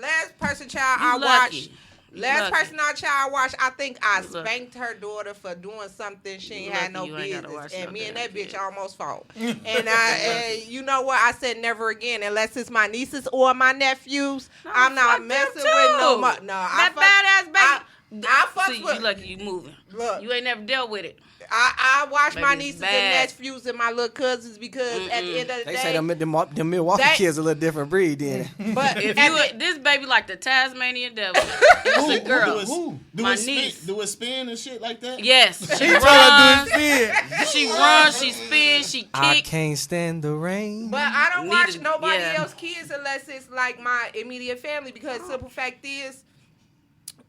last person child You I lucky. watched. You Last lucky. person I watched, I think I You lucky. spanked her daughter for doing something she You ain't had no lucky you ain't gotta business, watch and no me and damn that bitch kid. almost fought. And you know what? I said never again, unless it's my nieces or my nephews. No, I'm not fuck them messing too. with no. No, That badass baby. I fuck See, with. you lucky you moving. Look. You ain't never dealt with it. I watch my Baby, it's nieces bad. and nephews and my little cousins because at the end of the They day, say them Milwaukee kids a little different breed, then. but If at you the- this baby like the Tasmanian devil, it's a girl. Who? My niece. Do it spin and shit like that? Yes, she He runs. trying to do his She runs. She spins. She I kicks. can't stand the rain. But I don't watch Neither- nobody yeah. else's kids unless it's like my immediate family because simple fact is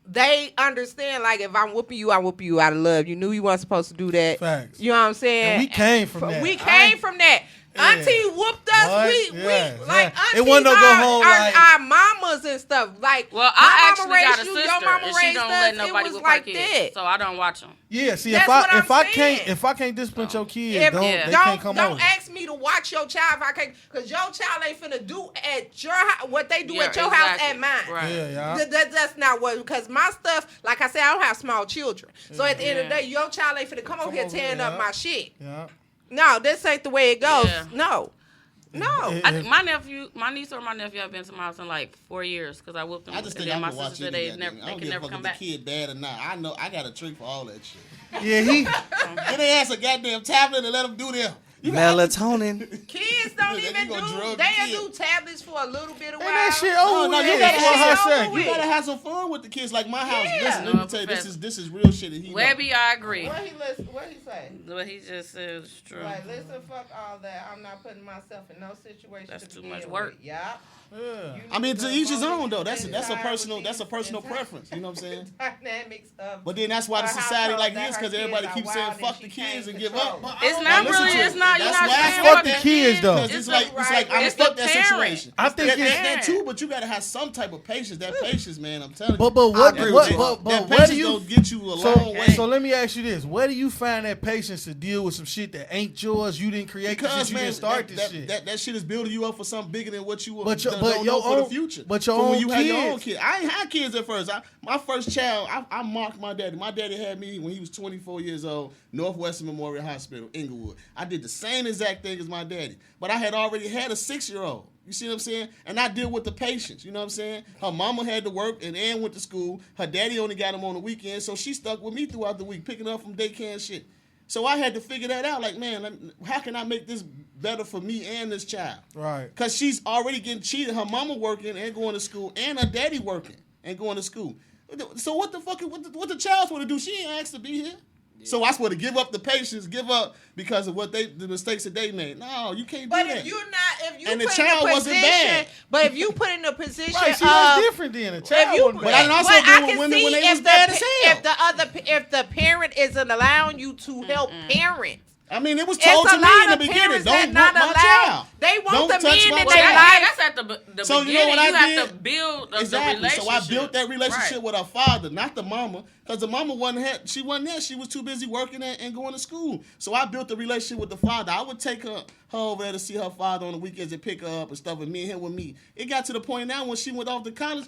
they understand like if I'm whooping you, I whoop you out of love. You knew you weren't supposed to do that. Facts. You know what I'm saying? And we came from that. We came from that. Yeah. Auntie whooped us. What? We Yeah, like yeah. aunties It wasn't no go home like- our mamas and stuff. Like Well, my I mama actually got a raised you, sister, your mama and she raised don't us. let nobody It was whip like her that. kids, so I don't watch them. Yeah, see, That's what I'm if I saying. can't discipline your kids, If, they don't can't come over. ask me to watch your child if I can't, because your child ain't finna do at your house what they do Yeah, at your house exactly. at mine. Right. Yeah. That's not what, because my stuff, like I said, I don't have small children. So at the end of the Yeah. day, your child ain't finna come over here over tearing here, up yeah. my shit. Yeah. No, this ain't the way it goes. Yeah. No. I think my niece or my nephew have been to my house in like 4 years because I whooped them. I just and think then I'm my gonna watch sister said any they goddamn- I don't can give a never fuck come if the back. kid bad or not. I know I got a trick for all that shit. Yeah, he. Get their ass a goddamn tablet and let them do them. Melatonin. Kids don't Then even you gonna do, drug the they'll kid. do tablets for a little bit of And while. that shit over No, with. you gotta for have her shit sake. over You with. gotta have some fun with the kids. Like my house. Yeah. Listen, let me No, tell you, Professor. this is real shit. And he know. Webby, I agree. What he say? What he just said is true. Like, listen, fuck all that. I'm not putting myself in no situation. That's to too begin much work. with. Yeah. Yeah. I mean, to each his own though. That's a Entire personal with personal these preference. You know what I'm saying? Dynamics of. But then that's why the her society household like that this, her because everybody kids keeps are saying wild fuck and the she can't kids and give control. up. It's Now, not listen really. to It's it. not. You're That's not why I saying fuck what the the kids, though. Because it's like I'm It's fuck the that parent. situation. I think That's it's- that too, but you gotta have some type of patience. That patience, man, I'm telling you. But what That what patience- but that where patience do you gonna get you a long way. so let me ask you this: where do you find that patience to deal with some shit that ain't yours? You didn't create Because you man, didn't start this shit. that shit is building you up for something bigger than what you But your- don't but know your for the own- future. but your For when own you had your own kids. kid. I ain't had kids at first. My first child, I mocked my daddy. My daddy had me when he was 24 years old, Northwestern Memorial Hospital, Inglewood. I did the same exact thing as my daddy, but I had already had a 6-year-old. You see what I'm saying? And I deal with the patience. You know what I'm saying? Her mama had to work and Ann went to school. Her daddy only got him on the weekend, so she stuck with me throughout the week, picking up from daycare and shit. So I had to figure that out. Like, man, how can I make this better for me and this child? Right. Because she's already getting cheated. Her mama working and going to school, and her daddy working and going to school. So what the fuck? What the child's supposed to do? She ain't asked to be here. So I supposed to give up the patience, give up because of the mistakes that they made. No, you can't do But that. if you And the put child in a wasn't position, bad. but if you put in a position Right, see, of that's different than a child. wasn't But I bad. done also But deal I with can women see when they if was bad as hell. if the parent isn't allowing you to help parents. I mean, it was It's told a to me lot in the of beginning, parents don't that whoop my child. They want Don't the touch men my that child. they like. That's at the So you beginning. know what I have did? to build the Exactly. relationship. So I built that relationship Right. with her father, not the mama, because the mama she wasn't there. She was too busy working and going to school. So I built the relationship with the father. I would take her over there to see her father on the weekends and pick her up and stuff, and me and him would meet. It got to the point now when she went off to college,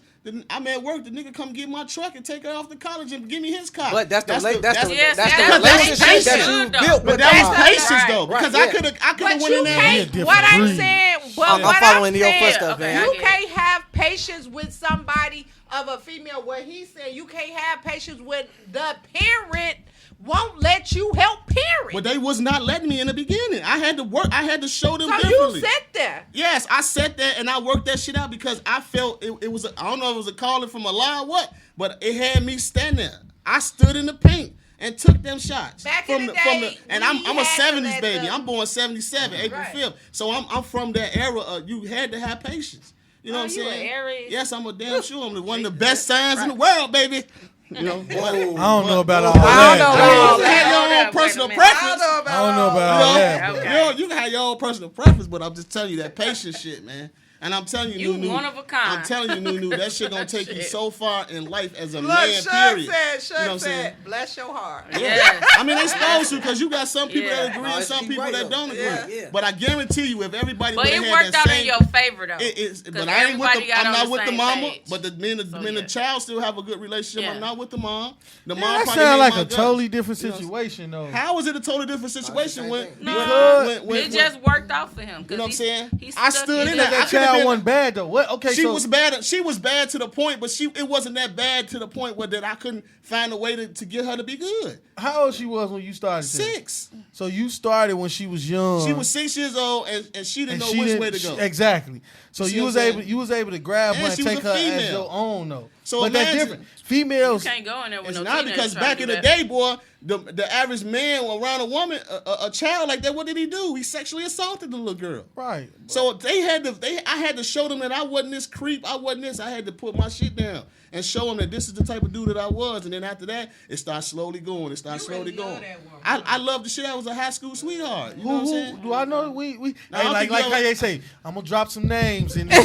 I'm at work, the nigga come get my truck and take her off to college and give me his car. But that's the relationship because that you built But with that them. was patience though, Right, because yeah. I could have But went in you there. can't. What I'm saying. But I'm what following I'm your saying, footsteps, man. you can't have patience with somebody of a female. What he's saying, you can't have patience with the parent. Won't let you help parent. But they was not letting me in the beginning. I had to work. I had to show them So differently. you sat there. Yes, I sat there and I worked that shit out because I felt it was. I don't know if it was a calling from Allah or what, but it had me stand there. I stood in the paint and took them shots. Back in the day, and we I'm a had to 70s let baby. them- I'm born 77, April 5th. So I'm from that era. You had to have patience. You know what I'm you saying? an Aries? Yes, I'm a damn sure. I'm one of the best signs in the world, baby. You know, I don't know about all I don't that. know you about all can that. have your Hold own up, personal wait a minute. preference. I don't know about I don't know all about all that. Okay. You can have your own personal preference, but I'm just telling you that patience shit, man. And I'm telling you, You Nunu, one of a kind. I'm telling you, Nunu, that shit gonna take you Shit. so far in life as a Look, man. Shug Period. said, You know what I'm saying? bless your heart. Yeah. I mean, they supposed to, because you got some people that agree No, and some she's people right, that though. don't agree. Yeah. But I guarantee you, if everybody But would it have worked had that out same, in your favor though. it is, 'Cause but I ain't with everybody the. got I'm on not the with the same mama. page. But the me and the yeah. child still have a good relationship. Yeah. I'm not with the mom. The mom That probably sounds hate like my a guts. totally different You know, situation, though. How is it a totally different situation same when thing. No, when it just worked out for him. You know what I'm saying? He I stuck stood in it there. out. I That could've child been- wasn't bad though. What? Okay, She so was bad. She was bad to the point, but it wasn't that bad to the point where that I couldn't find a way to get her to be good. how old she was when you started? this? 6. So you started when she was young. She was 6 years old, and she didn't and know she which didn't- way to go. Exactly. So See you what was I'm able saying? you was able to grab And her and she was take a her as female. your own though. So but that's imagine- different. Females. You can't go in there with It's no not teenager because trying to back do in the that. day, boy, the average man around a woman, a child like that, what did he do? He sexually assaulted the little girl. Right. So I had to show them that I wasn't this creep, I wasn't this. I had to put my shit down and show them that this is the type of dude that I was. And then after that, it started slowly going. It started slowly going. I love the shit. I was a high school sweetheart. You know what I'm Who saying? do I know? We I hey, don't like think you how ever- they say, I'm gonna drop some names in. It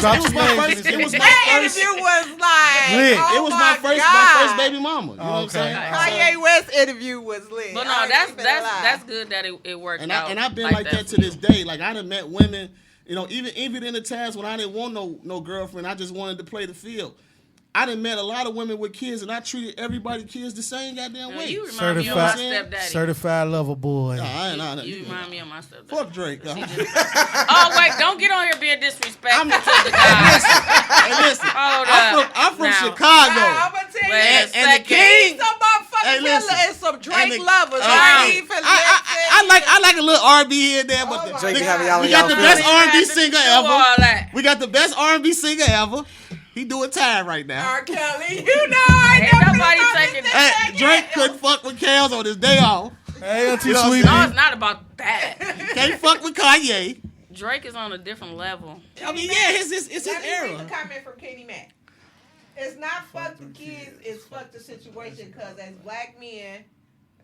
was my first. It was my That first. interview was like, Lit. oh It was my first God. baby mama. You know what I'm Okay. saying? Kanye West interview was lit. But I no, ain't that's even gonna lie. that's good that it worked And out. I've been like that to for this you. day. Like I done met women, you know, even in the times when I didn't want no girlfriend, I just wanted to play the field. I done met a lot of women with kids, and I treated everybody kids the same goddamn Now, way. you remind me of my Certified, stepdaddy. certified lover boy. Nah, I ain't. You remind me of my stepdaddy. Fuck Drake. Oh wait, don't get on here being disrespectful I'm- to the guys. Hey, listen, Hold I'm from up. Chicago. I'm gonna tell you, Wait a and the second. king. some motherfucking Hey, listen. killer and some Drake And the- lovers. I- I ain't even I like a little R&B here and there, but Oh the- my Drake be God. having y'all we in got y'all the feelings. best R&B singer Do ever. all that. We got the best R&B singer ever. He doing time right now. R. Kelly, you know I Ain't never nobody thought taking this that. Hey, Drake couldn't fuck with Kels on his day off. Hey, Auntie You know what I'm Sweetie. No, it's not about that. Can't fuck with Kanye. Drake is on a different level. I mean, yeah, it's his Let me read era. the comment from Kenny Mack. It's not fuck the kids, it's fuck the situation. Because as black men,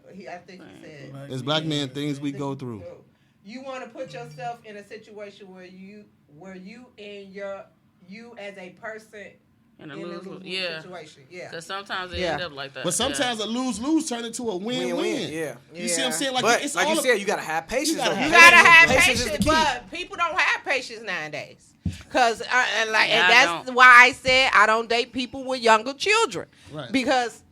I think he said, As black men, things we go through. you want to put yourself in a situation where you and you as a person In a in a lose, lose yeah. situation. Yeah. Because sometimes it Yeah. end up like that. But sometimes a lose-lose turn into a win-win. Win-win, yeah. You see what I'm saying? Like, But it's like all you said, you gotta have patience. gotta though. have You gotta have Patience is patience, the key. but people don't have patience nowadays. Cause and Yeah, I that's don't. why I said I don't date people with younger children. Right. Because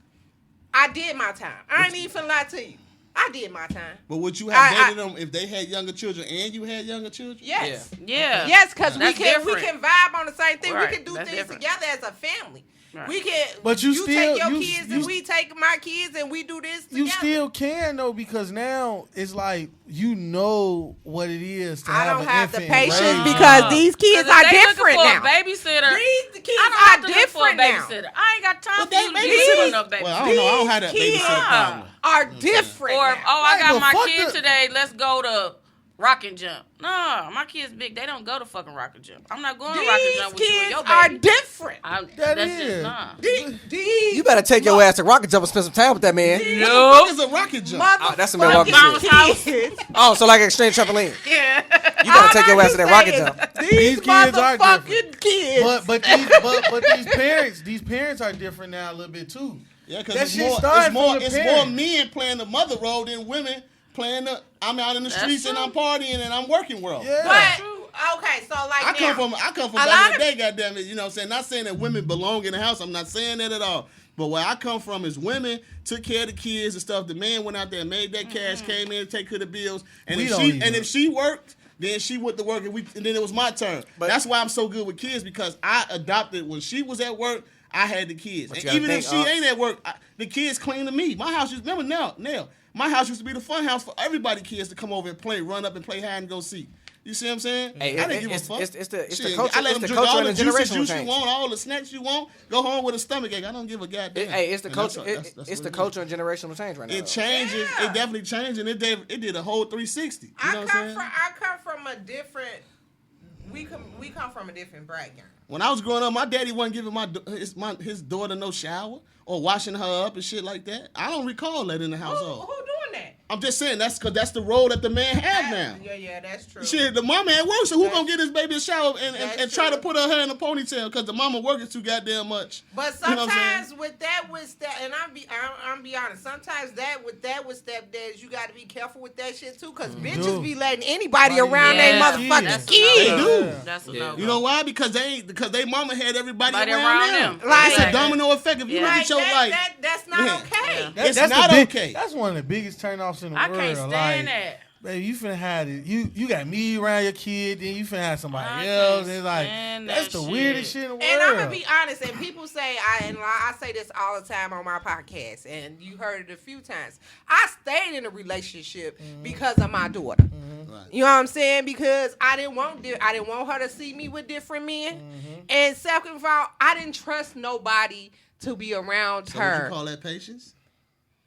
I did my time. I ain't even finna lie to you. I did my time. But would you have I- dated them if they had younger children and you had younger children? Yes. yeah. Yes, because we That's can different. vibe on the same thing. Right, We can do that's things different. together as a family. Right. We can. But you still- take your you- kids you- and we take my kids and we do this together. You still can though, because now it's like you know what it is to I have don't an have the infant patience raised. because these kids 'Cause if are they different looking now. for a babysitter. These kids I don't have are to look for a different now. babysitter. I ain't got time But for they you to babysitters- babysit no babysitter. Well, I don't know. I don't have that These babysitter problem. Are different. Or now. oh, I Right, got but my fuck kid the- today. Let's go to rock and jump. No, my kids big. They don't go to fucking rock and jump. I'm not going to rock and These jump with you and kids your are baby. different. That's is. just not. These You better take your ass to Rocket Jump and spend some time with that man. No. What is a rocket jump? Oh, that's some Milwaukee Bounce shit. house. kids. Oh, so like extreme trampoline. Yeah. You better take your ass to that Rocket Jump. These kids are motherfucking kids. But these parents are different now a little bit too. Yeah, because That it's shit more started from the it's parents. more men playing the mother role than women playing the I'm out in the That's streets and true. I'm partying and I'm working world. Yeah. But okay, so like I now, come from a lot back in of- the day, goddamn it. You know what I'm saying? Not saying that women belong in the house. I'm not saying that at all. But where I come from is women took care of the kids and stuff. The man went out there and made that cash, came in to take care of the bills. And if she worked, then she went to work and then it was my turn. But that's why I'm so good with kids, because I adopted when she was at work. I had the kids. But And you gotta even if think, she ain't at work, the kids clean to me. My house used to, remember Nell, my house used to be the fun house for everybody kids to come over and play, run up and play hide and go seek. You see what I'm saying? Hey, I didn't give a fuck. it's the Shit, culture. I let It's them the drink culture all and the the juice generational you change. want, all the snacks you want. Go home with a stomach ache. I don't give a goddamn. Hey, it's the And culture. that's It's what the it is. culture and generational change right now. It changes. Yeah. It definitely changed, and it did a whole 360. You know what I'm saying? I come from a different. We come from a different bracket. When I was growing up, my daddy wasn't giving his daughter no shower or washing her up and shit like that. I don't recall that in the Who household. doing that? I'm just saying that's because that's the role that the man have now. Yeah, that's true. Shit, the mama at work, so who gonna get his baby a shower and That's try to true. put her hair in a ponytail because the mama working too goddamn much. But You know what I'm sometimes with that, and I'm be honest. Sometimes with stepdads, you got to be careful with that shit too, because bitches be letting anybody around Yeah, their motherfucking that's kids. They do. That's a Yeah. no. You know why? Because they mama had everybody Everybody around around them. them. Like- It's a domino effect. If you look Like at your life, that's not Man. okay. Yeah. it's That's not the big, okay. That's one of the biggest turnoffs in the I world. can't stand like, that. baby, you finna have it. You got me around your kid, then you finna have somebody I else. can't It's like stand that's that the shit. weirdest shit in the world. And I'm gonna be honest, and people say I say this all the time on my podcast, and you heard it a few times. I stayed in a relationship because of my daughter. Right. You know what I'm saying? Because I didn't want her to see me with different men, and second of all, I didn't trust nobody to be around So would you her. call that patience?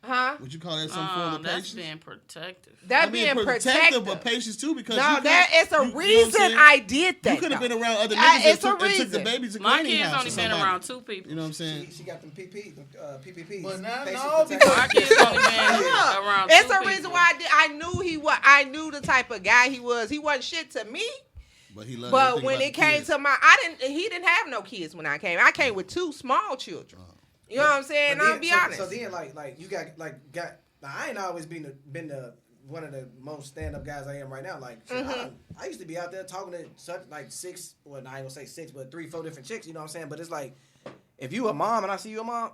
Huh? Would you call that some form of That's patience? being protective. That I mean, being protective. but patience too, because No, you could- that it's a you know what I'm reason saying? I did that. You could have though. been around other I- niggas it's a and took the reason. baby to My cleaning kids house only or been somebody. around two people. You know what I'm saying? She got them PPPs. But now, Patient no, protection. because My kids only been Look, around it's two a people. reason why I knew the type of guy he was. He wasn't shit to me. But he loved But everything when about it the came kids. to he didn't have no kids when I came. I came with two small children. You know what I'm saying? But I'll then- be so, honest. So then, like you got. Now, I ain't always been the one of the most stand up guys I am right now. Like shit, I used to be out there talking to such like six. Well, I ain't gonna say six, but 3-4 different chicks. You know what I'm saying? But it's like if you a mom and I see you a mom.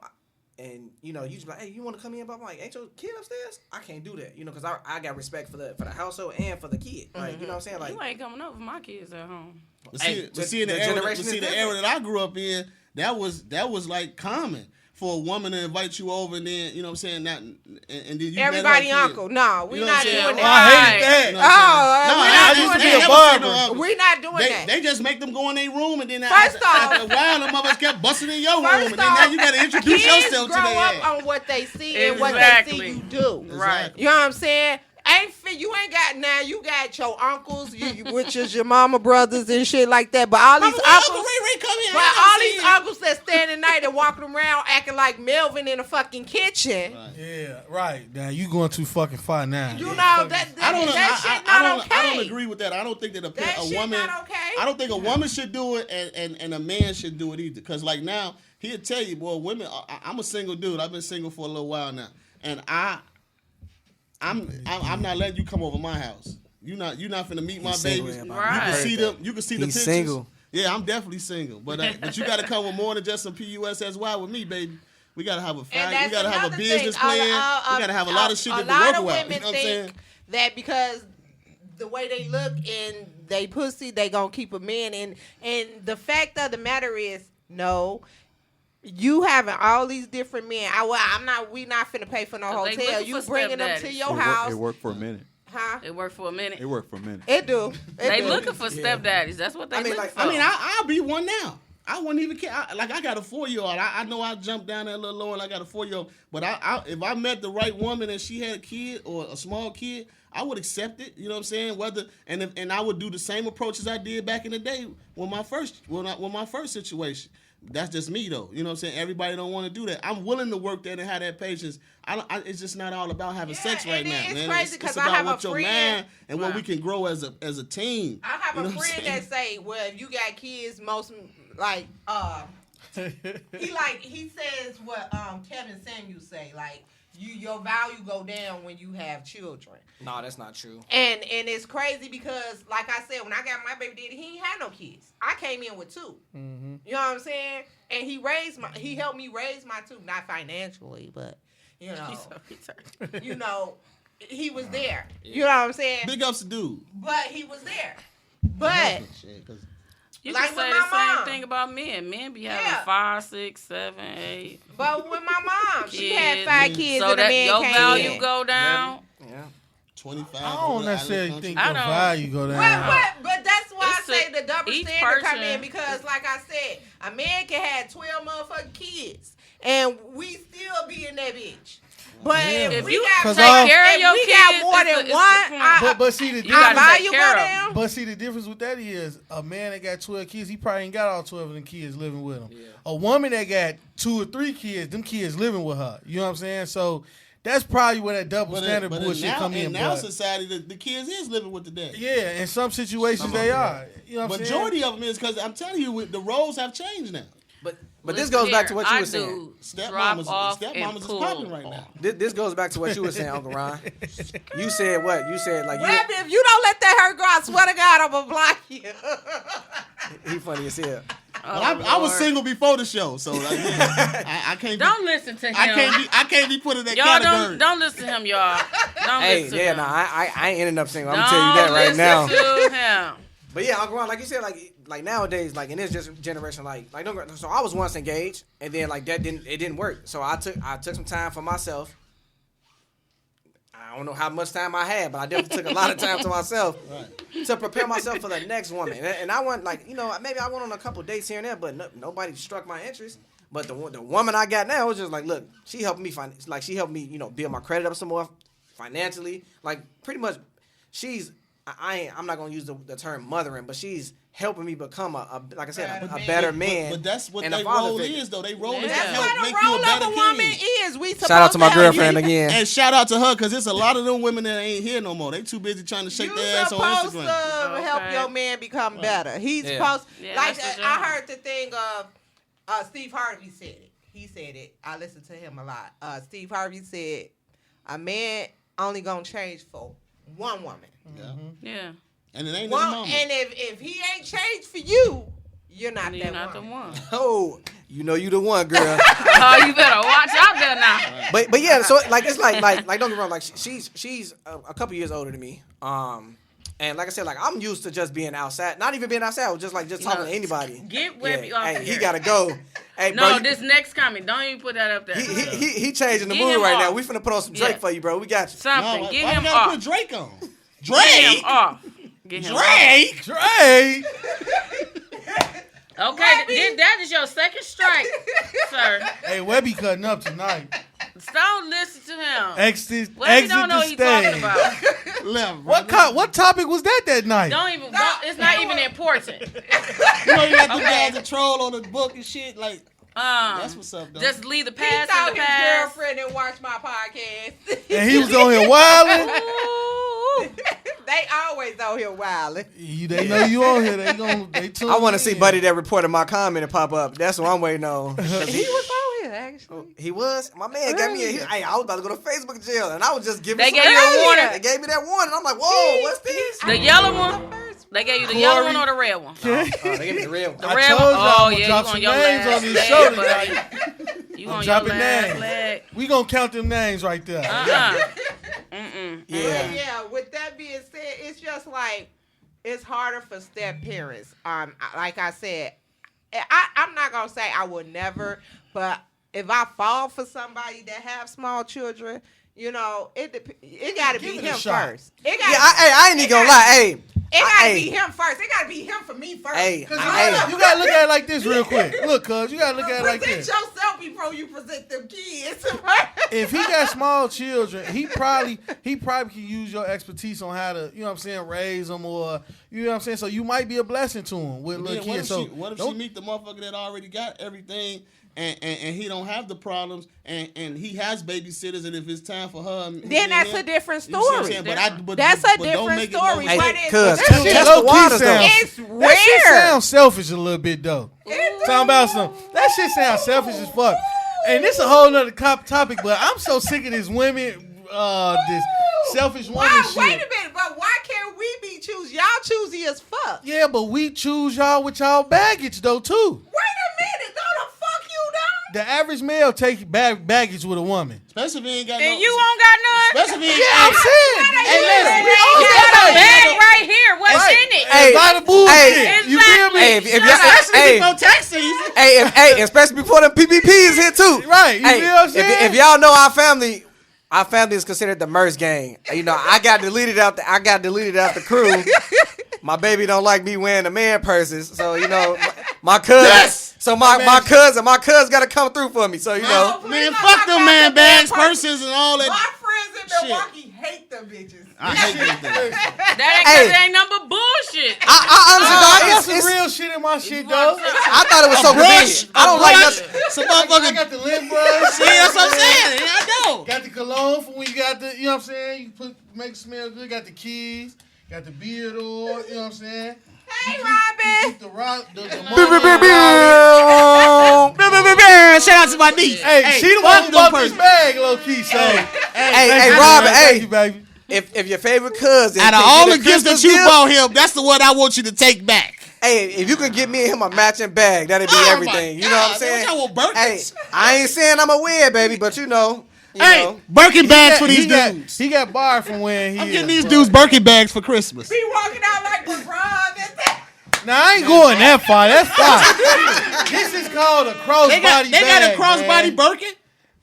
And you know, you just like, hey, you want to come in? But I'm like, ain't your kid upstairs? I can't do that, you know, because I got respect for the household and for the kid. Like, you know what I'm saying? Like, You ain't coming over my kids at home. But Hey, see, in the the era, generation is the era different. that I grew up in, that was like common for a woman to invite you over, and then you know what I'm saying, not and then you met her Everybody kid. uncle. No, we You know not what I'm saying? doing I that. hated that. You know what I'm saying? Oh, we're I not used to doing be a that. barber. We're not doing that. They just make them go in their room, and then First after off- a while, the mothers kept busting in your room, First and then now off, you got to introduce kids yourself to grow their up ass. on what they see and what they Exactly. see you do. Right. You know what I'm saying? You ain't got now. You got your uncles, which is your mama brothers and shit like that. But all these Uncle uncles, Ray come here. but all these uncles that standing night and walking around acting like Melvin in a fucking kitchen. Right. yeah, right. Now you going too fucking far now. You know Fucking- that I don't. that shit I not don't. okay. I don't agree with that. I don't think that That a shit woman. not okay. I don't think a woman should do it, and a man should do it either. Because like now, he'll tell you, boy, women. I'm a single dude. I've been single for a little while now, and I'm not letting you come over my house. You're not finna meet my He's single, babies. yeah, Right. You can see them. You can see the He's pictures. single. Yeah, I'm definitely single, but you got to come with more than just some PUSSY with me, baby. We gotta have a And family. that's We gotta have a another business thing. plan. We gotta have a lot of shit that to work of with. women You know what I'm saying? think that because the way they look and they pussy, they gonna keep a man. And the fact of the matter is, no. You having all these different men. We not finna pay for no 'Cause they hotel. looking You for bringing them to stepdaddies. your house, It worked for a minute. huh? It worked for a minute. It worked for a minute. It do. They looking for stepdaddies. That's what they I mean, looking like, for. I mean, I'll be one now. I wouldn't even care. I got a 4-year-old. I know I jumped down there a little low and I got a 4-year-old. But if I met the right woman and she had a kid or a small kid, I would accept it. You know what I'm saying? And I would do the same approach as I did back in the day with my first situation. That's just me though. You know what I'm saying? Everybody don't want to do that. I'm willing to work that and have that patience. It's just not all about having sex right now, it's man. Crazy it's about I have what your mind and what we can grow as a team. I have a friend that say, well, if you got kids, most like he says what Kevin Samuels say, like your value go down when you have children. No, that's not true. And it's crazy because, like I said, when I got my baby daddy, he ain't had no kids. I came in with 2. Mm-hmm. You know what I'm saying? And he helped me raise my 2, not financially, but you know, he was there. You know what I'm saying? Big ups to dude. But he was there. But you like can say with the my same mom. thing about men. Men be having 5, 6, 7, 8. But with my mom, she had kids. 5 kids So and a that man your came value in. go down. Yeah. 25. I don't necessarily think your don't. value go down. But that's why It's I say the double each standard come person- in because, like I said, a man can have 12 motherfucking kids and we still be in that bitch. But if we you got take care of your we kids, got more it's than the one, But see the You gotta difference. take care of 'em. But see the difference with that is a man that got 12 kids, he probably ain't got all 12 of them kids living with him. Yeah. A woman that got 2 or 3 kids, them kids living with her. You know what I'm saying? So that's probably where that double standard bullshit come in. In now society, the kids is living with the dad. Yeah, in some situations they are. You know what I'm saying? Majority of them is because I'm telling you, the roles have changed now. But this goes back to what you were saying. Stepmamas is popping right now. This goes back to what you were saying, Uncle Ron. You said what? You said like Rabbit, if you don't let that hurt go, I swear to God, I'm gonna block you. He funny as hell. I was single before the show, so like, I can't. Don't listen to him. I can't be put in that y'all category. Don't listen to him, y'all. Don't listen to him. I ain't ending up single. I'm gonna tell you that right now. To him. But yeah, Uncle Ron, like you said, like nowadays, like in this generation, so I was once engaged, and then like it didn't work. So I took some time for myself. I don't know how much time I had, but I definitely took a lot of time to myself to prepare myself for the next woman. And I went maybe I went on a couple dates here and there, but nobody struck my interest. But the woman I got now was just like, look, she helped me she helped me, build my credit up some more financially. Like pretty much, I'm not gonna use the term mothering, but she's helping me become a better man. But that's what their role is, though. They role is to That's help what make the you a role better of a woman king. is. We Shout out to my girlfriend again. again. And shout out to her, because it's a lot of them women that ain't here no more. They too busy trying to shake their ass on supposed Instagram. to help your man become better. He's supposed I heard the thing of Steve Harvey said it. He said it. I listened to him a lot. Steve Harvey said a man only gonna change for one woman. Yeah. And it ain't One, mama. and if he ain't changed for you, you're not You're that not one. the one. Oh, you the one, girl. Oh, you better watch out there now. But yeah, so like it's like don't get me wrong, like she's a couple years older than me. And like I said, like I'm used to just being outside, not even being outside, just talking to anybody. Get Webby off Hey, here. he gotta go. Hey, No, bro, this next comment, don't even put that up there. he changing the Get mood him right off. now. We finna put on some Drake for you, bro. We got you. Something. No, Get why him you gotta off. put Drake on? Get him off. Get him Drake? Drake. Okay, that is your second strike, sir. Hey, Webby cutting up tonight. Don't listen to him. Exit Webby don't know the what he's talking stage. about. Left, What topic was that night? It's not even important. You know you got them guys that troll on the book and shit. Like, that's what's up, though. Just leave the He past thought in the his past. girlfriend didn't watch my podcast. And he was on here wilding. They always out here wilding. They know you on here. They tune I want to in. see Buddy that reported my comment and pop up. That's what I'm waiting on. He was out here actually. He was? My man got me I was about to go to Facebook jail, and I was just giving They some gave you a earlier. warning. They gave me that warning. I'm like, whoa, what's this? The yellow one? They gave you the yellow one or the red one? Oh, they gave me the real one. The I red told one? y'all Oh, I'm gonna yeah, drop you some on your names last on this leg, show buddy. tonight. You I'm on your dropping last names. leg. We gonna count them names right there. Mm-mm. Yeah. Yeah. With that being said, it's just like it's harder for step parents. Like I said, I'm not gonna say I would never, but if I fall for somebody that have small children, it got to be Give it a him shot. first. I ain't even gonna lie. Hey, It gotta be him first. It gotta be him for me first. Hey, You gotta look at it like this real quick. Look, cuz you gotta look at it like this. Present yourself before you present them kids. If he got small children, he probably can use your expertise on how to, you know what I'm saying, raise them, or you know what I'm saying. So you might be a blessing to him with little kids. What if she meet the motherfucker that already got everything? And he don't have the problems, and he has babysitters, and if it's time for her, then that's a different story. That's a different story. Cuz test the waters though. It's rare. That shit sounds selfish a little bit though. Talking about that shit sounds selfish as fuck. And this a whole nother topic, but I'm so sick of this women, this selfish woman shit. Wait a minute, but why can't we be choosy? Y'all choosy as fuck. Yeah, but we choose y'all with y'all baggage though too. Wait a minute, no the fuck you don't. The average male take baggage with a woman. Especially if he ain't got And you don't got none? Especially if he ain't I'm saying. Hey, listen. You got a bag right here. What's in it? Hey, a lot of bullshit. You feel me? Hey, Especially before tax season. Hey, especially before the PPPs hit too. Right, you feel what I'm saying? If y'all know our family is considered the Merce gang. You know, I got deleted out the crew. My baby don't like me wearing the man purses, so you know, my cousin. Yes! So my cousin got to come through for me. So you know, Man, fuck them man bags, purses, and all that. My friends in Milwaukee hate them bitches. I hate them things. That ain't nothing but bullshit. I got some real shit in my shit though. I thought it was so convenient. I don't like nothing. I got the lip brush. See, that's what I'm saying. I know. Got the cologne for when you got the, you know what I'm saying? You make it smell good. Got the keys. Got the beard oil. You know what I'm saying? Hey, Robin. Shout out to my niece. Hey, she the one who bought this bag, low key. So, hey, Robin. Thank you, baby. If your favorite cousin, out of all the gifts that you bought him, that's the one I want you to take back. Hey, if you could get me and him a matching bag, that'd be everything. You know what I'm saying? Hey, I ain't saying I'm a weird baby, but you know. Birkin bags for these dudes. He got barred from when I'm getting these dudes Birkin bags for Christmas. Be walking out like LeBron. Now I ain't going that far. That's far. This is called a crossbody bag. They got a crossbody Birkin?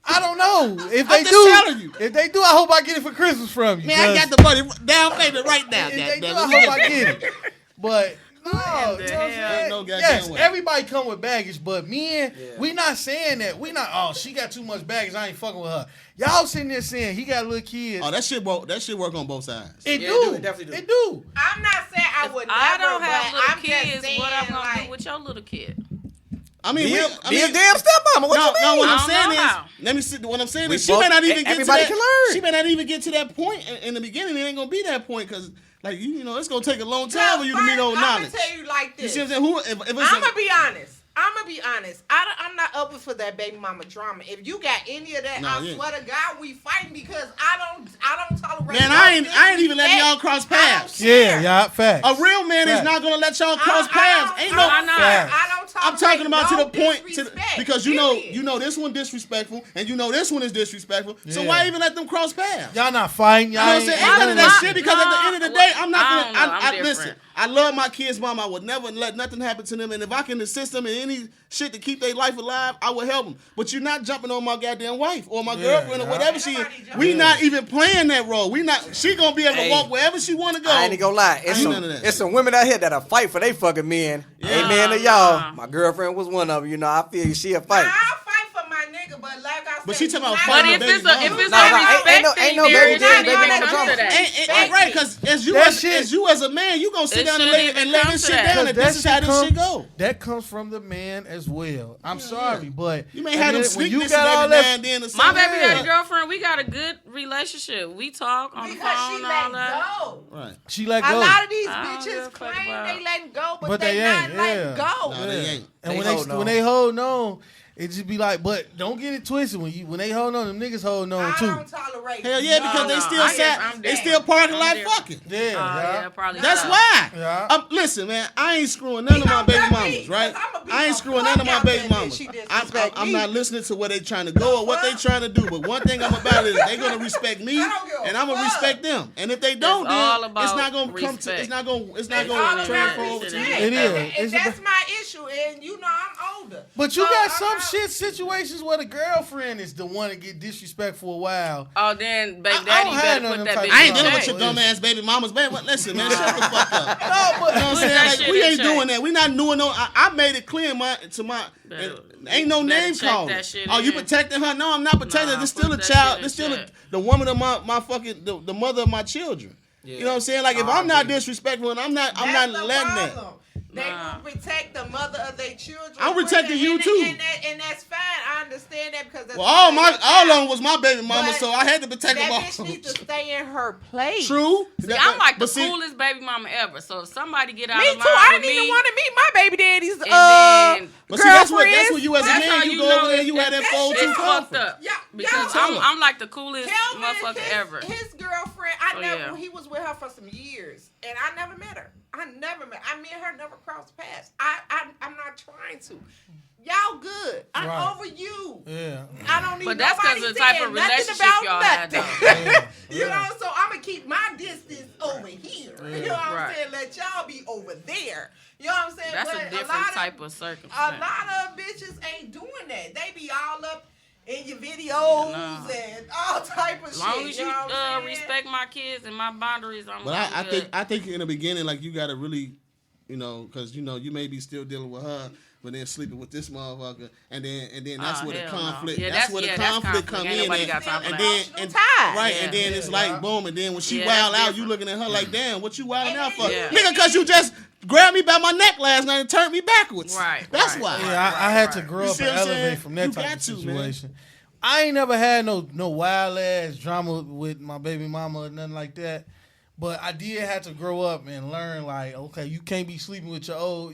I don't know. If I'm they just do, telling you. if they do, I hope I get it for Christmas from you. Man, I got the money down payment right now. If they do, I hope I get it. But no, you know what I'm saying? Yes, everybody come with baggage, but men, we not saying that. We not. Oh, she got too much baggage. I ain't fucking with her. Y'all sitting there saying he got little kids. Oh, that shit work on both sides. It do. It definitely do. It do. I'm not saying I would never. I don't have little I'm kids. Just What I'm gonna like, do with your little kid? I mean, be a damn stepmama. What you mean? No, what I'm I don't saying know is, how. let me see. What I'm saying We is, she both- may not even get to everybody that. can learn. She may not even get to that point in the beginning. It ain't gonna be that point because, like, you know, it's gonna take a long time for you to meet old knowledge. I'm gonna tell you like You this. see what I'm saying? If it's I'm gonna be honest. I'm not up for that baby mama drama. If you got any of that, I swear to God, we fighting because I don't tolerate. Man, I ain't even letting y'all cross paths. Yeah, facts. A real man is not gonna let y'all cross paths. Ain't no. I don't tolerate. I'm talking about no to the point because you period. know this one disrespectful and you know this one is disrespectful. So why even let them cross paths? Y'all not fighting. You know what I'm saying? Ain't none of that shit because at the end of the day, I'm not I don't know. gonna. I'm Listen, different. I love my kids' mom. I would never let nothing happen to them, and if I can assist them in any shit to keep their life alive, I will help them. But you're not jumping on my goddamn wife or my girlfriend or whatever she is. We not even playing that role. We not. She gonna be able to walk wherever she want to go. I ain't gonna lie. It's some women out here that'll fight for they fucking men. Amen to y'all. My girlfriend was one of them. You know, I feel she a fight. I'll fight for my nigga, but like I said, But she talking about But fighting if the baby it's mama. ain't no baby mama drama. Ain't right, because as you as a man, you gonna sit down and lay this shit down, and this is how this shit go. That comes from the man as well. I'm sorry, but you may have them when sneak you this got all every that. now and then. My baby daddy girlfriend, we got a good relationship. We talk on the phone she and let all that. go. Right. She let A go. lot of these I don't give bitches a fuck claim about- they letting go, but But they not ain't, letting yeah. go. No, they ain't. And They when they hold on, it just be like, but don't get it twisted. When they hold on, them niggas holding on I too. don't tolerate. Hell yeah, because they still I guess sat, I'm they different. still parking I'm like different. fucking. Yeah, Yeah, probably. That's so. why. Yeah. Listen, man, I ain't screwing none of my baby mamas, right? I'm a don't be I ain't no screwing fuck none of my out baby there mamas. that she I'm disrespect me. not listening to where they trying to go or what they trying to do. But one thing I'm about is they gonna respect me, I don't give a and I'm gonna fuck. respect them. And if they don't, all then about it's not gonna come to. respect. It's not gonna It's transfer all over about to respect. you. It is. And It's that's my issue. And you know I'm older. But you So got I'm some not- shit situations where the girlfriend is the one to get disrespectful a while. Oh, then baby I daddy don't have better none put of that them bitch type I of ain't dealing Right. with your dumb ass baby mamas, man. Listen, man, shut the fuck up. No, but You know what I'm Put saying? that Like, shit we in ain't check. doing that. We not doing no. I made it clear Better- ain't no better name check calling. that shit Oh, you in. protecting her? No, I'm not protecting her. Nah, This still a put that child. shit This in still check. the woman of my fucking the mother of my children. Yeah. You know what I'm saying? Like if I I'm not agree. disrespectful, and I'm not That's the letting that. problem. They Nah. will protect the mother of their children. I'm protecting you, too. And that's fine. I understand that because that's Well, all their of child. them was my baby mama, But so I had to protect them That all. bitch needs to stay in her place. True. See, I'm like the But see, coolest baby mama ever. So if somebody get out Me of too. line I with didn't even me, want to meet my baby daddy's and then- But see, that's what girlfriends. you as a That's how man, you you go know over there, you it's- had that that fold shit two it's fucked fucked conference. up. Yeah, Because y'all- I'm like the coolest Kelvin, motherfucker ever. His girlfriend, Oh, yeah. he was with her for some years, and I never met her. Me and her never crossed paths. I'm not trying to. Y'all good. I'm Right. over you. Yeah. I don't need But that's nobody because of the type saying of nothing relationship about y'all had, nothing. though. Yeah. You know, so I'm gonna keep my distance over here. You know what I'm Right. saying? Let y'all be over there. You know what I'm saying? That's But a different lot type of A circumstance. lot of bitches ain't doing that. They be all up in your videos nah. and all type of As long shit. as You you know what I'm saying? respect my kids and my boundaries, I'm But I'm good. I think in the beginning, like you gotta really, because you may be still dealing with her, but then sleeping with this motherfucker, and then that's where the hell no. conflict. Yeah, that's where the that's conflict come Ain't in, nobody and, got time for and that. then Emotional tie. right, Yeah. and then it's like boom, and then when she Yeah, wild that's out, you different. looking at her like, damn, what you wilding out for, Yeah. nigga? Because you just grabbed me by my neck last night and turned me backwards. Right, That's right, why. Yeah, I had to right. grow You up see and what I'm saying? elevate from that You type got of to, man. situation. I ain't never had no wild ass drama with my baby mama or nothing like that. But I did have to grow up and learn, like, okay, you can't be sleeping with your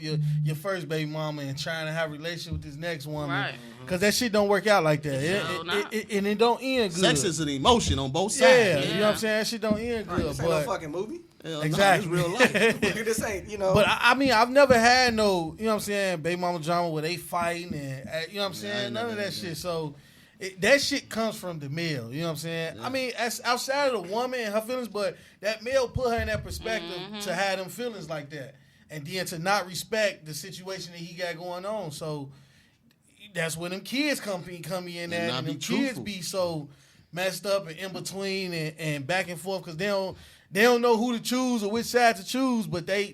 first baby mama and trying to have a relationship with this next woman. Right. Because that shit don't work out like that. No, not. And it don't end good. Sex is an emotion on both yeah, sides. you know what I'm saying? That shit don't end good. This ain't no But fucking movie. Hell no, exactly. it's real life. This ain't, you know. But I mean, I've never had no, you know what I'm saying, baby mama drama where they fighting and, you know what I'm I saying? ain't None of never that had shit. So that shit comes from the male, you know what I'm saying? I mean, as outside of the woman and her feelings, but that male put her in that perspective to have them feelings like that. And then to not respect the situation that he got going on. So that's where them kids come in at, not and be them kids truthful. be so messed up and in between and back and forth because they don't know who to choose or which side to choose, but they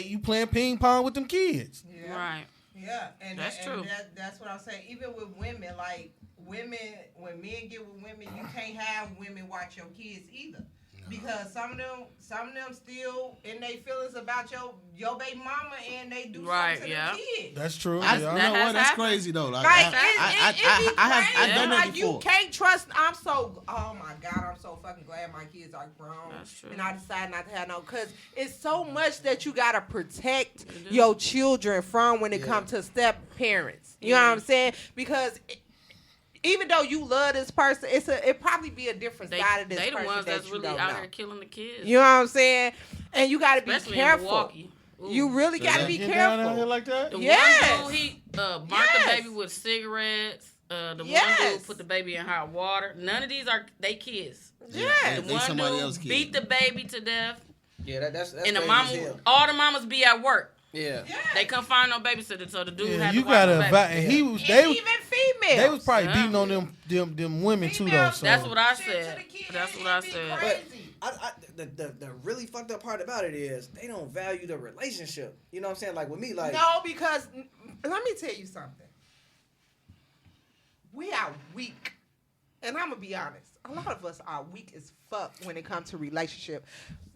you playing ping pong with them kids. Yeah. Right. Yeah, and That's true. That's what I'm saying. Even with women, like when men get with women, you can't have women watch your kids either, because some of them still in their feelings about your baby mama, and they do Right, something to yeah. the kids. That's true. I, yeah. you That know has what? That's happened. crazy though. Like, Like I've done that like before. you can't trust. Oh my God, I'm so fucking glad my kids are grown. That's true. And I decided not to have no, because it's so much that you gotta protect your children from when it comes to step parents. You know what I'm saying? Because even though you love this person, it probably be a different side of this They person the ones that that's you really don't out know. here killing the kids. You know what I'm saying? And you gotta be Especially in careful. Milwaukee. Ooh. You really gotta be Get down out here careful. like that? The Yes. one dude, he burnt Yes. the baby with cigarettes. The one Yes. dude put the baby in hot water. None of these are they kids. Yes. The They one somebody else's dude kid. beat the baby to death. Yeah, that's And the crazy mama, as hell. all the mamas be at work. Yeah. They couldn't find no babysitter, so the dude Yeah, had you to watch the gotta baby. advise. And he was And they even females. they was probably Yeah. beating on them women too though. Females, So That's what I Shit to said. the kids, That's what I it be said. crazy. The really fucked up part about it is they don't value the relationship. You know what I'm saying? Like with me, like No, because let me tell you something. We are weak. And I'm going to be honest. A lot of us are weak as fuck when it comes to relationship.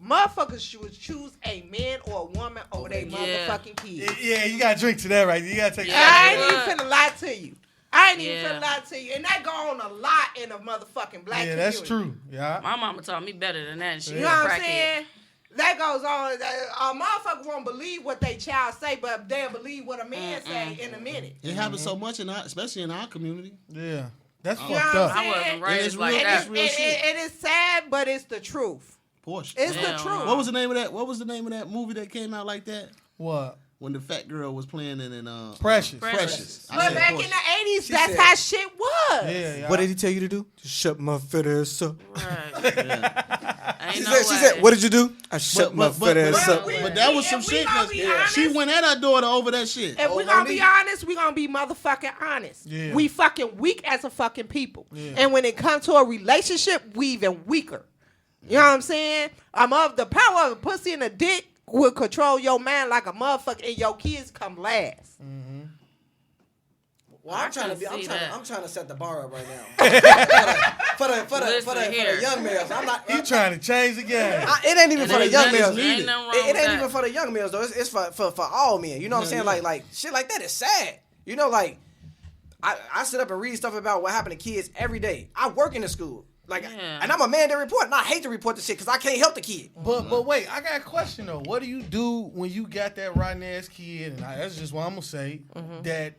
Motherfuckers should choose a man or a woman over their Yeah. motherfucking kids. yeah, you gotta drink to that, right? You gotta take. Yeah. I ain't What? even finna lie to you. I ain't even Yeah. finna lie to you. And that go on a lot in the motherfucking black Yeah, community. that's true. Yeah. My mama taught me better than that. She You was know a what I'm crackhead. saying? That goes on. A motherfucker won't believe what they child say, but they'll believe what a man say in a minute. It happens so much especially in our community. Yeah. That's You know fucked what I'm up. I wasn't saying? raised it's like real- that. it's real shit. It is sad, but it's the truth. Portia. It's the Hell truth. no. What was the name of that? What was the name of that movie that came out like that? What? when the fat girl was playing in Precious. Precious. I But said, back in "Push." the 80s, She that's said- how shit was. Yeah. What did he tell you to do? Shut my fat ass up. Right. Ain't She no said, way. what did you do? I shut my fat ass up. But that was some If we shit. gonna 'Cause be honest- she went at her daughter over that shit. If we gonna be honest, we gonna be motherfucking honest. Yeah. We fucking weak as a fucking people. Yeah. And when it comes to a relationship, we even weaker. You know what I'm saying? The power of a pussy and a dick will control your man like a motherfucker, and your kids come last. Well, I I'm trying can see that. to set the bar up right now. for the young males. I'm not. He trying to change the game. It ain't even for the young males. Ain't nothing wrong It with ain't that. even for the young males though. It's for all men. You know what I'm saying? Like shit like that is sad. You know, like I sit up and read stuff about what happened to kids every day. I work in the school. Like, and I'm a man that report, and I hate to report the shit because I can't help the kid. But wait, I got a question though. What do you do when you got that rotten ass kid? And that's just what I'm gonna say. That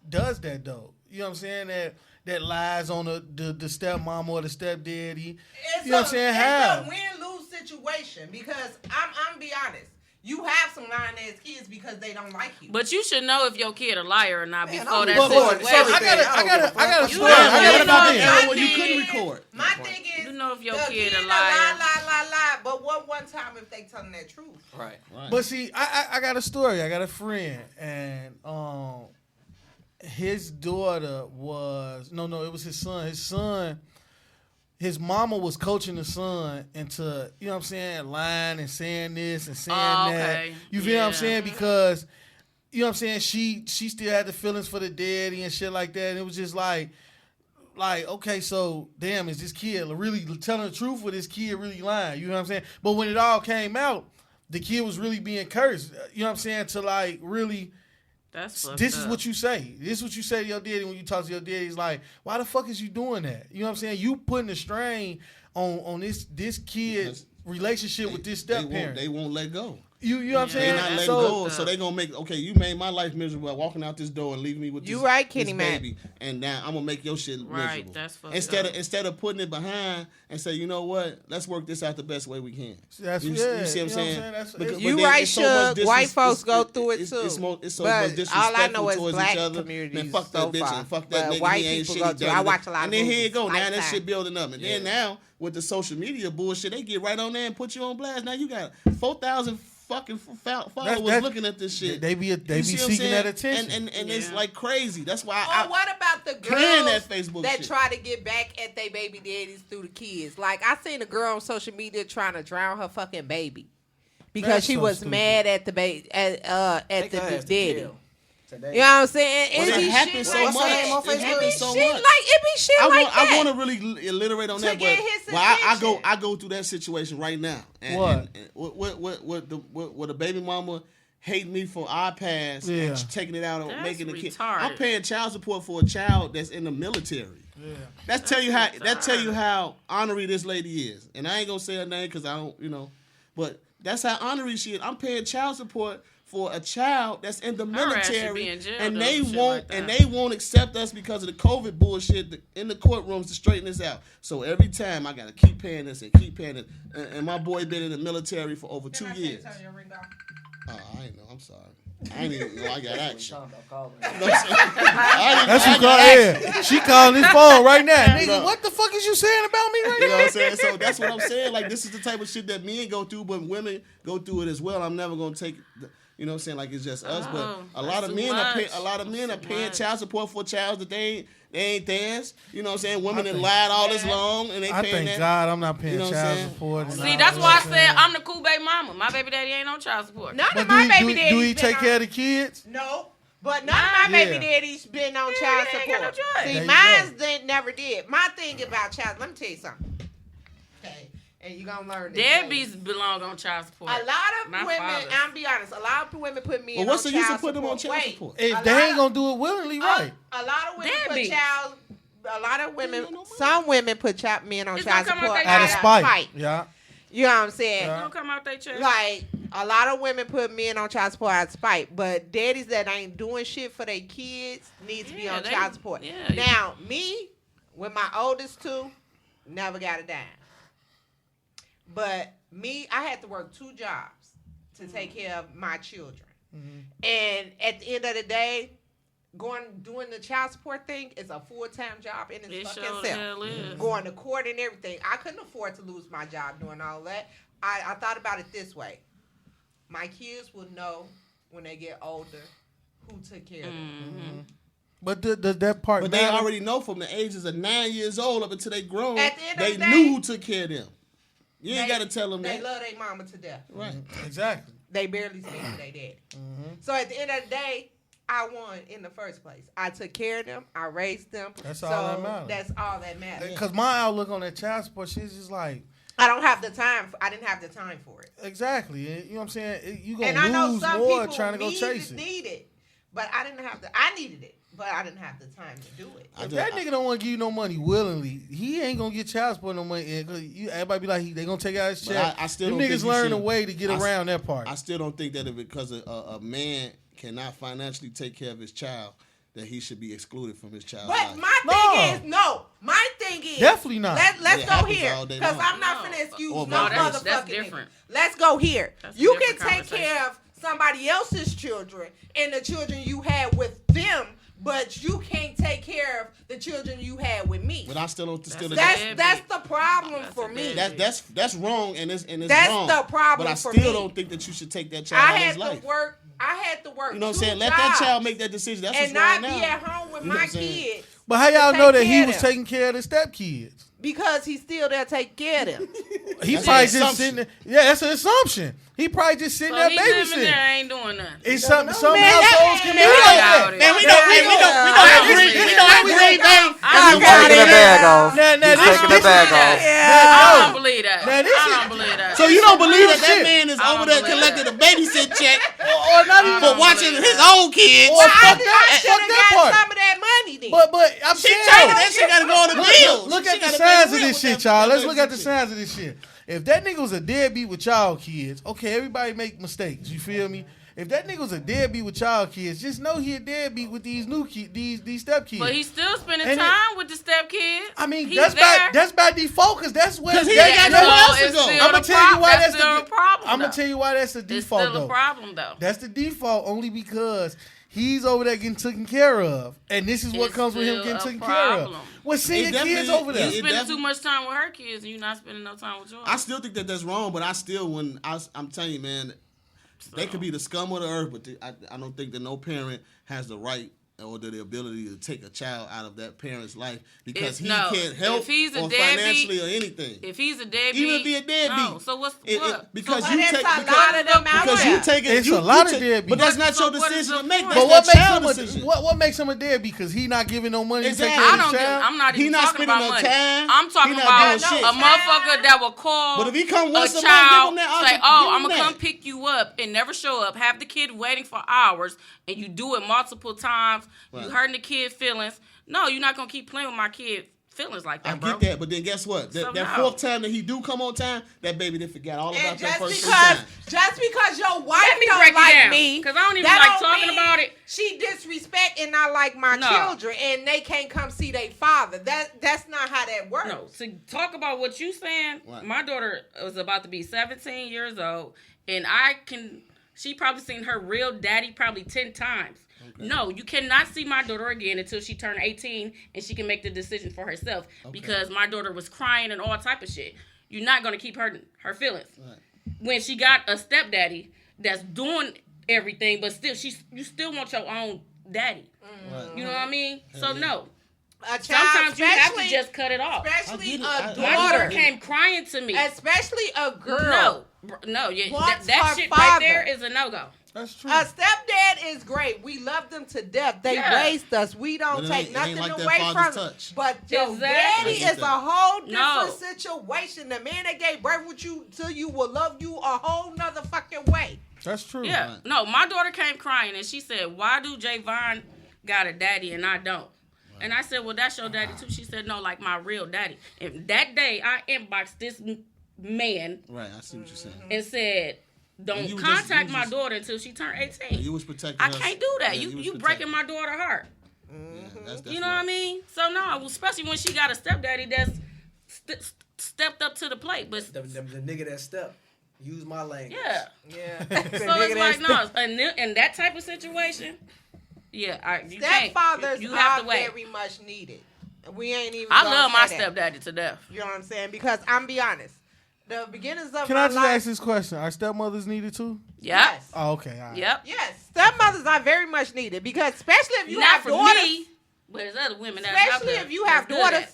does that though. You know what I'm saying? That lies on the stepmama or the stepdaddy. You know what I'm saying? How? It's a win-lose situation because I'm be honest. You have some lying-ass kids because they don't like you. But you should know if your kid a liar or not before I'm that recording situation. I got a story. know I got if to pop in. your Well, you kid- couldn't record. My thing is, You know if your the kid a liar. lie. But what one time if they telling that truth? Right. But see, I got a story. I got a friend, and his daughter was it was his son. His mama was coaching the son into, you know what I'm saying, lying and saying this and saying that. Okay. You feel what I'm saying? Because, you know what I'm saying, she still had the feelings for the daddy and shit like that. And it was just like, okay, so damn, is this kid really telling the truth or this kid really lying? You know what I'm saying? But when it all came out, the kid was really being cursed. You know what I'm saying? To like really. This is what you say. This is what you say to your daddy when you talk to your daddy. He's like, why the fuck is you doing that? You know what I'm saying? You putting a strain on this kid's relationship with this step parent. They won't let go. You know what I'm They saying? not letting go, so they gonna make. Okay, you made my life miserable by walking out this door and leaving me with this, Kenny this man. baby, and now I'm gonna make your shit Right, miserable. that's fucked instead of putting it behind and say, you know what, let's work this out the best way we can. That's you see what I'm saying? You right, Shug. White folks go through it too. It's so but much all I disrespectful know is towards black each other. communities Man, fuck that so bitch far. and fuck that But nigga. white He ain't people shit. go He through. done I it. watch a lot of And then here you movies. go. Now that Lifetime. shit building up, and then now with the social media bullshit, they get right on there and put you on blast. Now you got 4,000 fucking followers looking at this shit. They be You see what I'm seeking saying? that attention. And it's like crazy. That's why What about the playing girls that Facebook that shit. try to get back at their baby daddies through the kids? Like, I seen a girl on social media trying to drown her fucking baby because That's she so was stupid. mad at the baby at Take the her ass to daddy. jail today. You know what I'm saying? Well, It that be happens shit so like much. that. on It Facebook? happens so Shit much. like it be shit like that. I want to really alliterate on To that, get but his I attention. go through that situation right now. And, What? And what the baby mama hate me for iPads Yeah. and taking it out on That's making the kid. retarded. I'm paying child support for a child that's in the military. Yeah. That tell you how honorary this lady is. And I ain't gonna say her name because I don't, but that's how honorary she is. I'm paying child support for a child that's in the Her ass should military, be in jail, and though, they for shit won't like that. and they won't accept us because of the COVID bullshit in the courtrooms to straighten this out. So every time I gotta keep paying this and keep paying it. And my boy been in the military for over 2 years. Oh, I ain't know. I'm sorry. I ain't even know I got action. You know what I'm saying? That's who called. Yeah, she calling his phone right now. Nigga, You know- what the fuck is you saying about me right You know now? what I'm saying? So that's what I'm saying. Like, this is the type of shit that men go through, but women go through it as well. I'm never gonna take, you know what I'm saying? Like, it's just us. But a lot of men are paying child support for a child that they ain't theirs. You know what I'm saying? Women that lied all this long and they I paying thank that. God I'm not paying You know what I'm child saying? support. and See, all that's that why I shit. said I'm the cool baby mama. My baby daddy ain't on child support. None But of my baby do daddies he been take on- care of the kids? No. But none of my Yeah. baby daddies been on child they ain't got no support. choice. See, There you mine never did. My thing about child, let me tell you something. Okay, and you gonna learn this. Deadbeats belong on child support. A lot of Not women, fathers. I'm be honest, a lot of women put me Well, in what's on the use child of putting them on support. child Wait, support? If a they lot ain't of- gonna do it willingly, right? A lot of women Deadbeats. a lot of women, some women put men on It's child gonna come out support they Out of Yeah. spite. Yeah. You know what I'm saying? Yeah. Don't come out they chest. Like, a lot of women put men on child support out of spite, but daddies that ain't doing shit for their kids need to be Yeah, on they- child support. yeah. Now, me, with my oldest two, never got a dime. But me, I had to work 2 jobs to take care of my children. And at the end of the day, doing the child support thing is a full-time job in its fucking self. Going to court and everything. I couldn't afford to lose my job doing all that. I thought about it this way. My kids will know when they get older who took care of them. But does that part But matter? they already know from the ages of 9 years old up until they grown, At the end of they the day, knew who took care of them. You ain't got to tell them they that. love their mama to death. Right. Exactly. They barely speak to their daddy. So at the end of the day, I won in the first place. I took care of them. I raised them. That's so all that matters. That's all that matters. Because my outlook on that child support shit is just like, I don't have the time. I didn't have the time for it. exactly. You know what I'm saying? You And I gonna know lose some more people trying to go chase it. need it, but I didn't have the. I needed it, but I didn't have the time to do it. If that nigga don't want to give you no money willingly, he ain't gonna get child support no money. Everybody be like, they gonna take out his check. I still Them don't niggas think learn a way to get around that part. I still don't think that because a man cannot financially take care of his child, that he should be excluded from his child's But life. my thing is, no. My thing is, definitely not. Let's It go happens here all day because long. I'm not finna excuse Or no that's motherfucking different. nigga. Let's go here. That's a You can different take care of somebody else's children and the children you had with them, but you can't take care of the children you had with me. But I still don't. That's the problem for me. That's wrong, and it's That's wrong. the problem But I for still me. don't think that you should take that child I out of had his to life. work. I had to work. You know what I'm 2 saying? Let that jobs child make that decision. That's and what's wrong not now. be at home with You know what my I'm saying? kids. But how y'all to know take that he care of was them. taking care of the stepkids? Because he's still there taking care of them. He That's probably an just assumption. sitting there. Yeah, that's an assumption. He probably just sitting So there he living babysitting. there, ain't doing nothing. It's some Man, households can be man, like doubt that. it. Man, we Yeah. know agree. I got Taking the bag off. Now, He's taking the this bag is- off. I don't believe that. Now, this I is- don't believe that. So you don't believe that Shit. that man is I over don't there believe collecting a babysit check or not even. for watching his own kids? Or fuck I that. should Fuck have that got part. some of that money then. But I'm She saying, taking that shit. Got to go on the bills. Look She at the gotta signs pay of rent this with shit, that y'all. Let's look at the shit. signs of this shit. If that nigga was a deadbeat with child kids, okay, everybody make mistakes. You feel me? If that nigga was a deadbeat with child kids, just know he a deadbeat with these new kids, these step kids. But he's still spending And time with the stepkids. I mean, He's that's there. by default, because that's what. 'Cause he ain't got nowhere else to go. I'm gonna tell you why that's still a the problem. I'm gonna tell you why that's the It's default still a though. problem though. That's the default only because he's over there getting taken care of, and this is what It's comes with him still getting a taken care of. problem. With seeing It kids definitely- over there. You it spending definitely- too much time with her kids, and you not spending no time with yours. I still think that that's wrong, but I still, I'm telling you, man, they could be the scum of the earth, but I don't think that no parent has the right or the ability to take a child out of that parent's life because he can't help if he's a or deadbeat, financially or anything. If he's a deadbeat, Even if he a deadbeat. No. So what's what? Because But you it's take a lot of them out because there. you take it. It's you, a lot you of take- deadbeats. But that's not So your what is decision the to make. point? That's But what that makes child him decision. what makes him a deadbeat? Because he not giving no money Exactly. to take care I of don't his give. child. I'm not He even not talking spending about no money. time. I'm talking He not about doing shit. a motherfucker that will call But if he come once a a month, child, give him that say, option. "Oh, Give I'm him gonna that. come pick you up," and never show up. Have the kid waiting for hours, and you do it multiple times. Right. You hurting the kid feelings. No, you're not gonna keep playing with my kid feelings like that, I bro. get that, but then guess what? That So that no. fourth time that he do come on time, that baby didn't forget all about And that first because time. your wife Let me don't break it like down, me, 'cause I don't even that like don't talking mean about it. She disrespect and not like my No. children, and they can't come see their father. That's not how that works. No, to talk about what you saying, Right. my daughter was about to be 17 years old, and she probably seen her real daddy probably 10 times. Okay. No, you cannot see my daughter again until she turned 18 and she can make the decision for herself because my daughter was crying and all type of shit. You're not going to keep hurting her feelings. Right. When she got a stepdaddy that's doing everything, but still, you still want your own daddy. Right. You know what I mean? So no. A child, Sometimes you have to especially- just cut it off. Especially I get it. a I- My daughter daughter, came crying to me. especially a girl. No, yeah, Wants that her shit father. right there is a no-go. That's true. A stepdad is great. We love them to death. They Yeah. raised us. We don't But it take ain't nothing like that away father's from touch. But your Exactly. daddy I get is a that. whole different No. situation. The man that gave birth with you to you will love you a whole nother fucking way. That's true. Yeah. Right. No, my daughter came crying and she said, "Why do Javon got a daddy and I don't?" And I said, "Well, that's your daddy too." She said, "No, like my real daddy." And that day, I inboxed this man Right, I see what you're saying. and said, And "Don't you was contact just- my daughter until she turned 18." You was protecting I us. can't do that. Yeah, you was you protecting. breaking my daughter's heart. Yeah, that's You know what I mean? So no, especially when she got a stepdaddy that's stepped up to the plate. But The nigga that stepped. Use my language. Yeah. Yeah. So it's like, no, in that type of situation, yeah, you can't. Stepfathers You have are to wait. very much needed. We ain't even. I gonna love my say that. stepdaddy to death. You know what I'm saying? Because I'm be honest, the beginnings of Can my I just life. ask this question? Are stepmothers needed too? Yep. Yes. Oh, okay. All right. Yep. Yes, stepmothers are very much needed because especially if you Not have for daughters. me, but there's other women that Especially if you have daughters.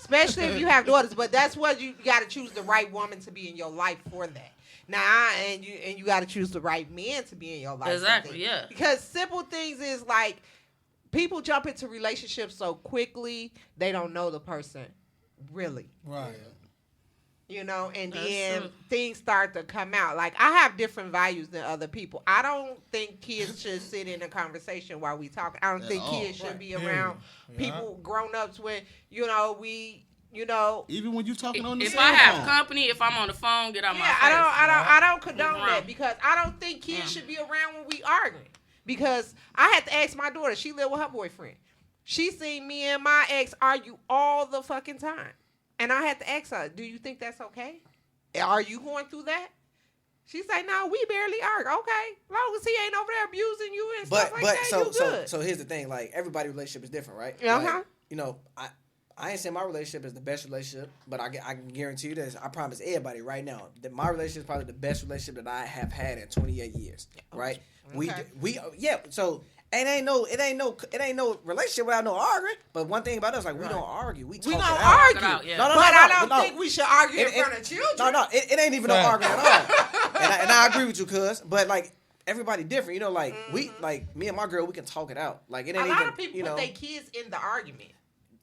Especially if you have daughters, but that's what you got to choose the right woman to be in your life for that. Now, and you got to choose the right man to be in your life. Exactly, yeah. Because simple things is like people jump into relationships so quickly they don't know the person really. Right. You know, and That's then true. things start to come out. Like I have different values than other people. I don't think kids should sit in a conversation while we talk. I don't At think all. kids should be Yeah. around people grown ups when Even when you talking on the If cell I have phone. company, if I'm on the phone, get out my face. I don't condone Move that around. because I don't think kids should be around when we arguing. Because I had to ask my daughter, she lived with her boyfriend. She seen me and my ex argue all the fucking time. And I had to ask her, do you think that's okay? Are you going through that? She said, no, we barely argue. Okay. As long as he ain't over there abusing you and stuff like that, you good. So here's the thing, like everybody's relationship is different, right? Uh-huh. Like, you know, I ain't saying my relationship is the best relationship, but I can guarantee you this. I promise everybody right now that my relationship is probably the best relationship that I have had in 28 years. Right? Okay. So it ain't no relationship without no arguing. But one thing about us, like we don't argue. We talk We it gonna out. argue. Out, yeah. No, But I don't no. think we should argue in It- front of children. No, it ain't even no arguing at all. And I agree with you, cuz. But like everybody different, you know. Like we, like me and my girl, we can talk it out. Like it ain't A lot even, of people you know. put their kids in the argument.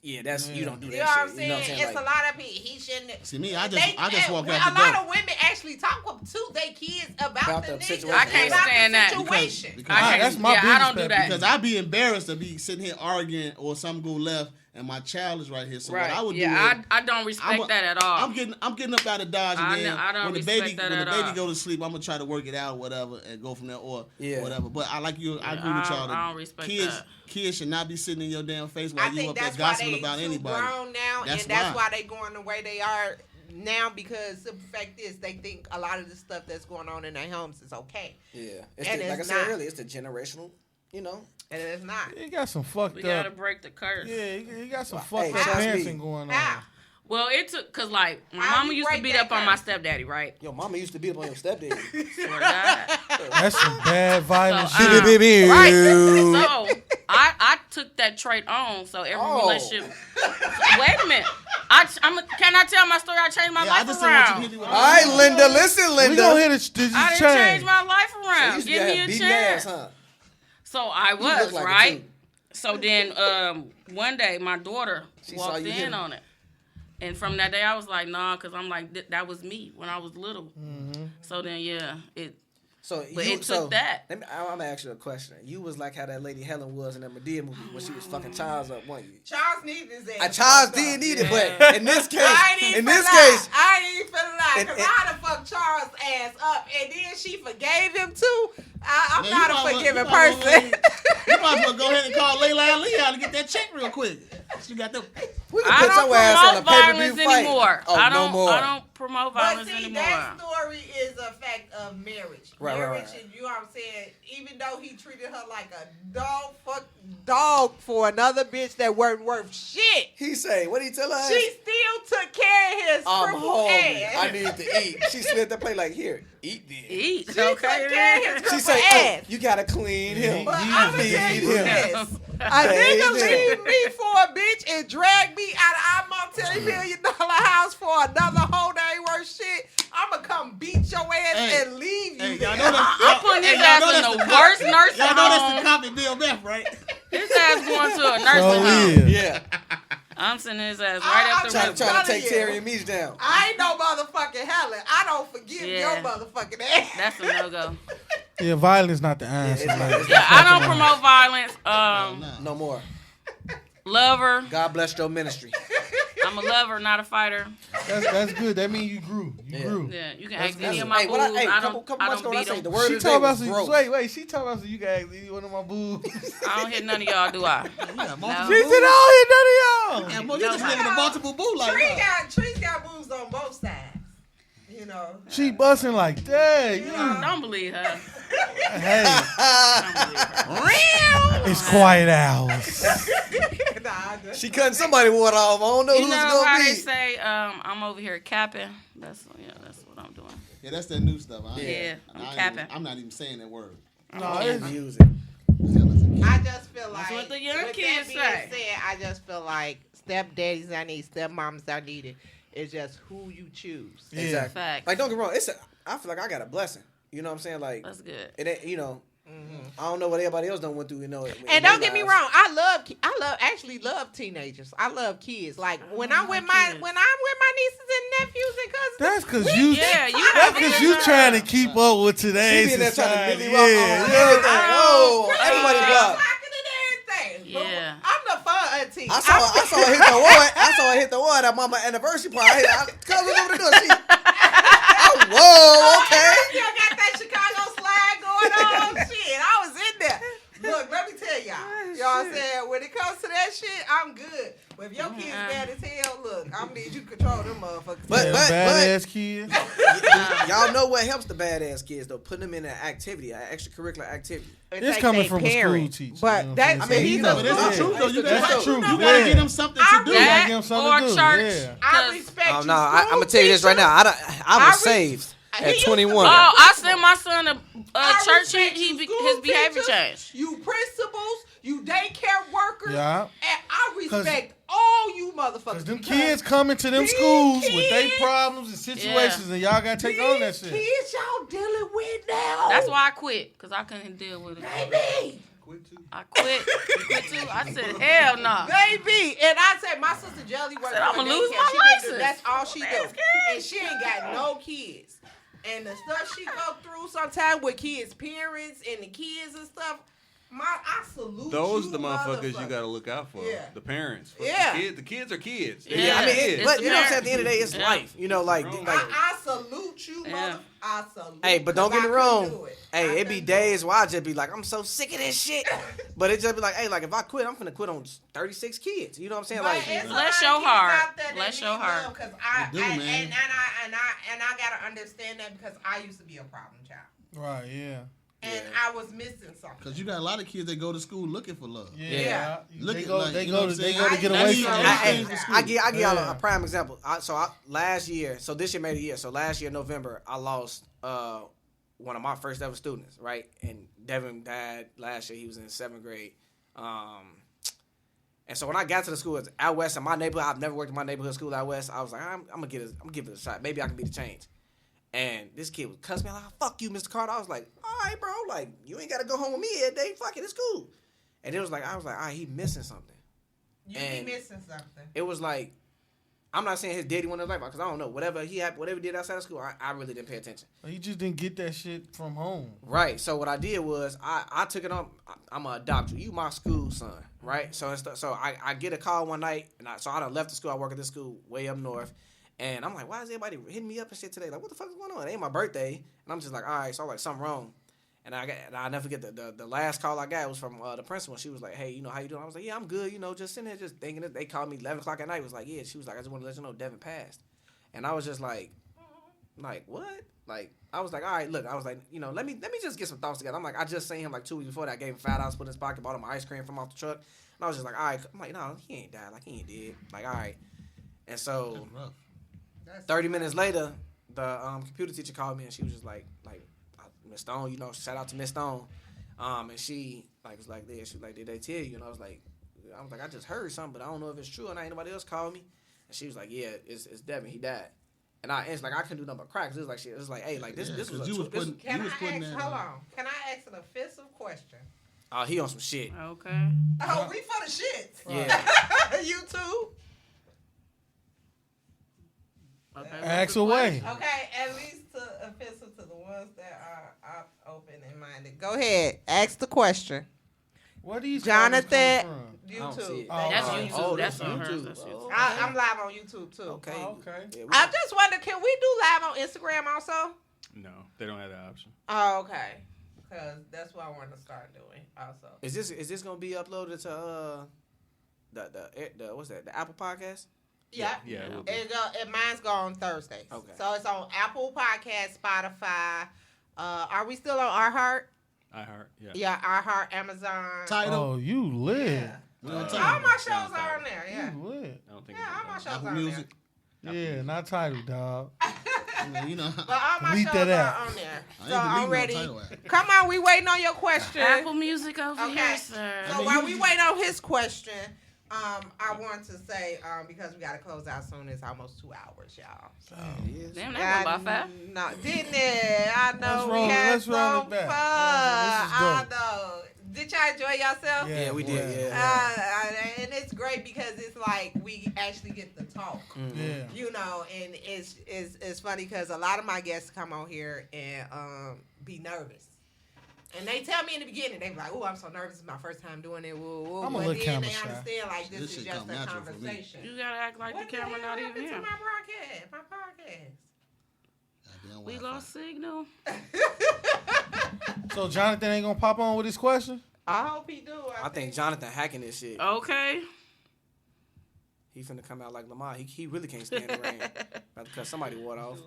Yeah, that's you don't do that You know what I'm shit. saying? You know what I'm saying? It's Like, a lot of people. He shouldn't. See me, I just walk and out the a lot door. of women actually talk to their kids about the nigga. situation. I can't about stand the that. situation. Because I can't, that's my I biggest don't do pet that. Because I'd be embarrassed to be sitting here arguing or something go left and my child is right here. So Right. what I would Yeah, do is I don't respect that at all. I'm getting up out of Dodge I and then don't when the respect baby that when the at baby all. go to sleep, I'm gonna try to work it out or whatever and go from there or Yeah. whatever. But I like you. I agree with y'all. That I don't respect kids, that. Kids should not be sitting in your damn face I while you think up there that's why gossiping they about too anybody. grown now, That's and that's why. why they going the way they are now. Because the fact is, they think a lot of the stuff that's going on in their homes is okay, yeah, And like I it's said not. earlier, it's the generational, you know. and it's not. You got some fucked We up. gotta break the curse. Yeah, you got some Hey, fucked up trust me. parenting going on. How? Well, it took, cause like my How mama you used to break beat that up on my curse? stepdaddy, right? Yo, mama used to beat up on your stepdaddy. Swear to God. That's some bad violent So, shit. So I took that trait on. So every Oh. relationship. Wait a minute. Can I tell my story? I changed my Yeah, I life just didn't want you to around. hit me with All right, Linda, listen, We Linda. gonna hear this I didn't change change. my life You around. used to Give have me a beating chance. ass, huh? So I You was look like it, right. too. So then one day my daughter She saw walked you hit in him. on it. And from that day I was like, nah, because I'm like, that was me when I was little. Mm-hmm. So then, yeah, it. So But you, it took so, that. I'm gonna ask you a question. You was like how that lady Helen was in that Medea movie when she was fucking Charles up, wasn't you? Charles needed his ass. Charles did need it, but in this case, I ain't even in this finna lie. case, I ain't even finna lie, And- because and- I'd have fucked Charles' ass up, and then she forgave him too. I'm Man, not you a might forgiving well- you might person. You might as well go ahead and call Layla Ali out to get that check real quick. She got them. we can I put don't your ass on a promote pay-per-view violence fight. anymore. Oh, I no don't. more. I don't promote But violence see, anymore. that story is a fact of marriage. Right, marriage, right. and you know what I'm saying? Even though he treated her like a dog for another bitch that weren't worth shit, He say, what did he tell her? she still took care of his I'm crippled hungry. ass. I need to eat. She slid that plate like, here, eat this. Eat. She took care of his She crippled say, ass. oh, you gotta clean him. But He I'm gonna feed tell you him. this. A Hey, nigga yeah. leave me for a bitch and drag me out of our multi-million dollar house for another hoe that ain't worth shit. I'ma come beat your ass Hey. and leave you Hey, there. y'all know that. I'm putting his y'all ass know in that's the cop- worst nursing Y'all know that's the home. cop in Bill Beth, right? His ass going to a So nursing home. yeah. Yeah. I'm sending his ass I'm right up the Trying road. to telling take you. Terry and Meach down. I ain't no motherfucking Helen. I don't forgive Yeah. your motherfucking ass. That's a no go. Yeah, violence not the answer. it's not- man. it's Yeah, I don't promote violence. No more. Lover. God bless your ministry. I'm a lover, not a fighter. That's good. That means you grew. You Yeah. grew. Yeah, you can That's- ask any that's- of my hey, boos. what I- hey, I couple don't months ago, I beat say the them. word She of the day talking about was some. gross. Wait. She talking about some. You can ask any one of my boos. I don't hit none of y'all, do I? Yeah, multiple No. She boos. said, "Oh, hit none of y'all." Yeah, boy, you just living a multiple boo like Trees that. got boobs on both sides. You you know. She busting like that. Don't believe her. Hey, Don't believe her. it's quiet hours. She cutting somebody water off. I don't know You who's know gonna how be. they say, I'm over here capping? That's what I'm doing. Yeah, that's that new stuff. Yeah, I'm I capping. I'm not even saying that word. No, it's music. I just feel like what the young with kids that being say. said, I just feel like stepdaddies I need, stepmoms I needed. It's just who you choose. Yeah. Exactly. Facts. Like, don't get me wrong. I feel like I got a blessing. You know what I'm saying? Like, That's good. it ain't, I don't know what everybody else done went through. And don't get me wrong, I actually love teenagers. I love kids. Like when I'm with my nieces and nephews and cousins. That's because you trying to keep up with today's She be there trying to society. Millie Rock on everything. Oh, everybody blocked. Yeah. I'm the fun auntie. I saw her hit the wood. I saw her hit the wood at mama anniversary party. Cuz was over the door. Whoa, okay. Still got that Chicago slide going on. Shit, I was in there. Look, let me tell y'all. Y'all said when it comes to that shit, I'm good. But if your kids bad as hell, look, I'm gonna need you to control them motherfuckers. But badass kids. Y'all know what helps the badass kids though? Putting them in an activity, an extracurricular activity. It's coming from a school teacher. But that, he's But that's the truth though. You That's true. You gotta give them something to do. You gotta give them something or to do. church. Yeah. I respect you. Oh no, I'm gonna tell you this right now. I was saved at 21. Oh, I sent my son to I church. respect His school behavior teachers, changed. You principals, you daycare workers. Yeah. And I respect all you motherfuckers. Because them because kids coming to them these schools with their kids- problems and situations, and y'all gotta take on that shit. Kids y'all dealing with now. That's why I quit, because I couldn't deal with it. Baby. I quit. You quit too? I said, hell no. Baby. And I said, my sister Jelly works said, I'ma for a lose daycare. my She been license. That's all she That's do. good. And she ain't got no kids. And the stuff she go through sometimes with kids' parents and the kids and stuff, I salute Those you, the motherfuckers you gotta look out for. Yeah. The parents. Yeah. The kids are kids. Yeah. Yeah, I mean, It's but you know what I'm saying? At parents. the end of the day, it's Yeah. life. You know, like I salute you, Yeah. mother. I salute. hey, but don't get me 'cause I couldn't wrong. do it. Hey, I it be couldn't do days where I just be like, I'm so sick of this shit. But it just be like, hey, like if I quit, I'm finna quit on 36 kids. You know what I'm saying? But Like, it's a Bless lot your of kids heart. out there that Bless need your heart. love, 'cause I They do, man. and I gotta understand that because I used to be a problem child, Right, yeah. and I was missing something. Because you got a lot of kids that go to school looking for love. Yeah. Look They at, go, like, they you go, know to, what they I'm go to saying? get I away need from to- that. I give y'all Yeah. a prime example. Last year, so this year made a year. So last year, November, I lost one of my first ever students, right? And Devin died last year. He was in 7th grade. And so when I got to the school, it's out west in my neighborhood. I've never worked in my neighborhood school out west. I was like, I'm gonna give it a shot. Maybe I can be the change. And this kid would cuss me out like, fuck you, Mr. Carter. I was like, all right, bro, like, you ain't gotta go home with me every day. Fuck it, it's cool. And it was like, I was like, all right, he missing something. You and be missing something. It was like, I'm not saying his daddy went in his life because I don't know. Whatever he did outside of school, I really didn't pay attention. He just didn't get that shit from home. Right. So what I did was I took it on. I'm gonna adopt you. You my school son. Right. So I get a call one night, and I done left the school. I work at this school way up north, and I'm like, why is everybody hitting me up and shit today? Like, what the fuck is going on? It ain't my birthday, and I'm just like, all right. So I'm like, something wrong. And I never forget the last call I got was from the principal. She was like, hey, you know, how you doing? I was like, yeah, I'm good. You know, just sitting there just thinking it. They called me 11 o'clock at night. Was like, yeah. She was like, I just want to let you know Devin passed. And I was just like, what? Like, I was like, all right, look. I was like, you know, let me just get some thoughts together. I'm like, I just seen him like 2 weeks before that. I gave him $5, put in his pocket, bought him ice cream from off the truck. And I was just like, all right. I'm like, no, he ain't died. Like, he ain't dead. Like, all right. And so 30 minutes later, the computer teacher called me, and she was just like Miss Stone, you know, shout out to Miss Stone. And she was like this. She was like, did they tell you? And I was like, I just heard something, but I don't know if it's true or not. Anybody else called me? And she was like, yeah, it's Devin. He died. And it's like I couldn't do nothing but cry because it was like shit. It was like, hey, like this was Hold on. Can I ask an offensive question? Oh, he on some shit. Okay. Oh, we for the shit. Yeah. You too. Okay. Ask away. Okay, at least offensive to the ones that are open and minded. Go ahead, ask the question. Where these Jonathan, comments I don't see YouTube. it. That's Oh, YouTube. oh, that's that's on hers. YouTube. That's Oh. YouTube. I'm live on YouTube too. Okay. Oh, okay. Yeah, I just wonder, can we do live on Instagram also? No, they don't have that option. Oh, okay. Because that's what I want to start doing also. Is this gonna be uploaded to the what's that? The Apple Podcast? Yeah. we'll be. And mine's go on Thursdays. Okay. So it's on Apple Podcasts, Spotify. Are we still on iHeart? iHeart, yeah. Yeah, iHeart, Amazon. Tidal. Oh, you lit. Yeah. You know what I'm All saying? my shows are on there. Yeah. You lit. I don't think Yeah, it's all my on shows Apple are on Music. Yeah, not title, dog. You know. But all my Delete shows that are app. on there. I ain't So I'm deleting no ready. Tidal app. Come on, we waiting on your question. Apple Music over Okay. here, sir. So while we wait on his question, I want to say, because we got to close out soon, it's almost 2 hours, y'all. So. Damn, that went by fast. No, didn't it? I know Let's we roll had it some back. fun. This is I know. Did y'all enjoy yourself? Yeah, we did. Yeah. And it's great because it's like we actually get to talk. Yeah. You know, and it's funny because a lot of my guests come on here and be nervous. And they tell me in the beginning, they be like, "Oh, I'm so nervous. It's my first time doing it." Woo, woo. I'm a But little then camera they shy. understand like this This is shit just come a natural for me. conversation. You gotta act like What the camera hell not happened even to here. my podcast? Goddamn We Wi-Fi. lost signal. So Jonathan ain't gonna pop on with his question? I hope he do. I think Jonathan hacking this shit. Okay. He finna come out like Lamar. He really can't stand the rain. About to cut somebody water off.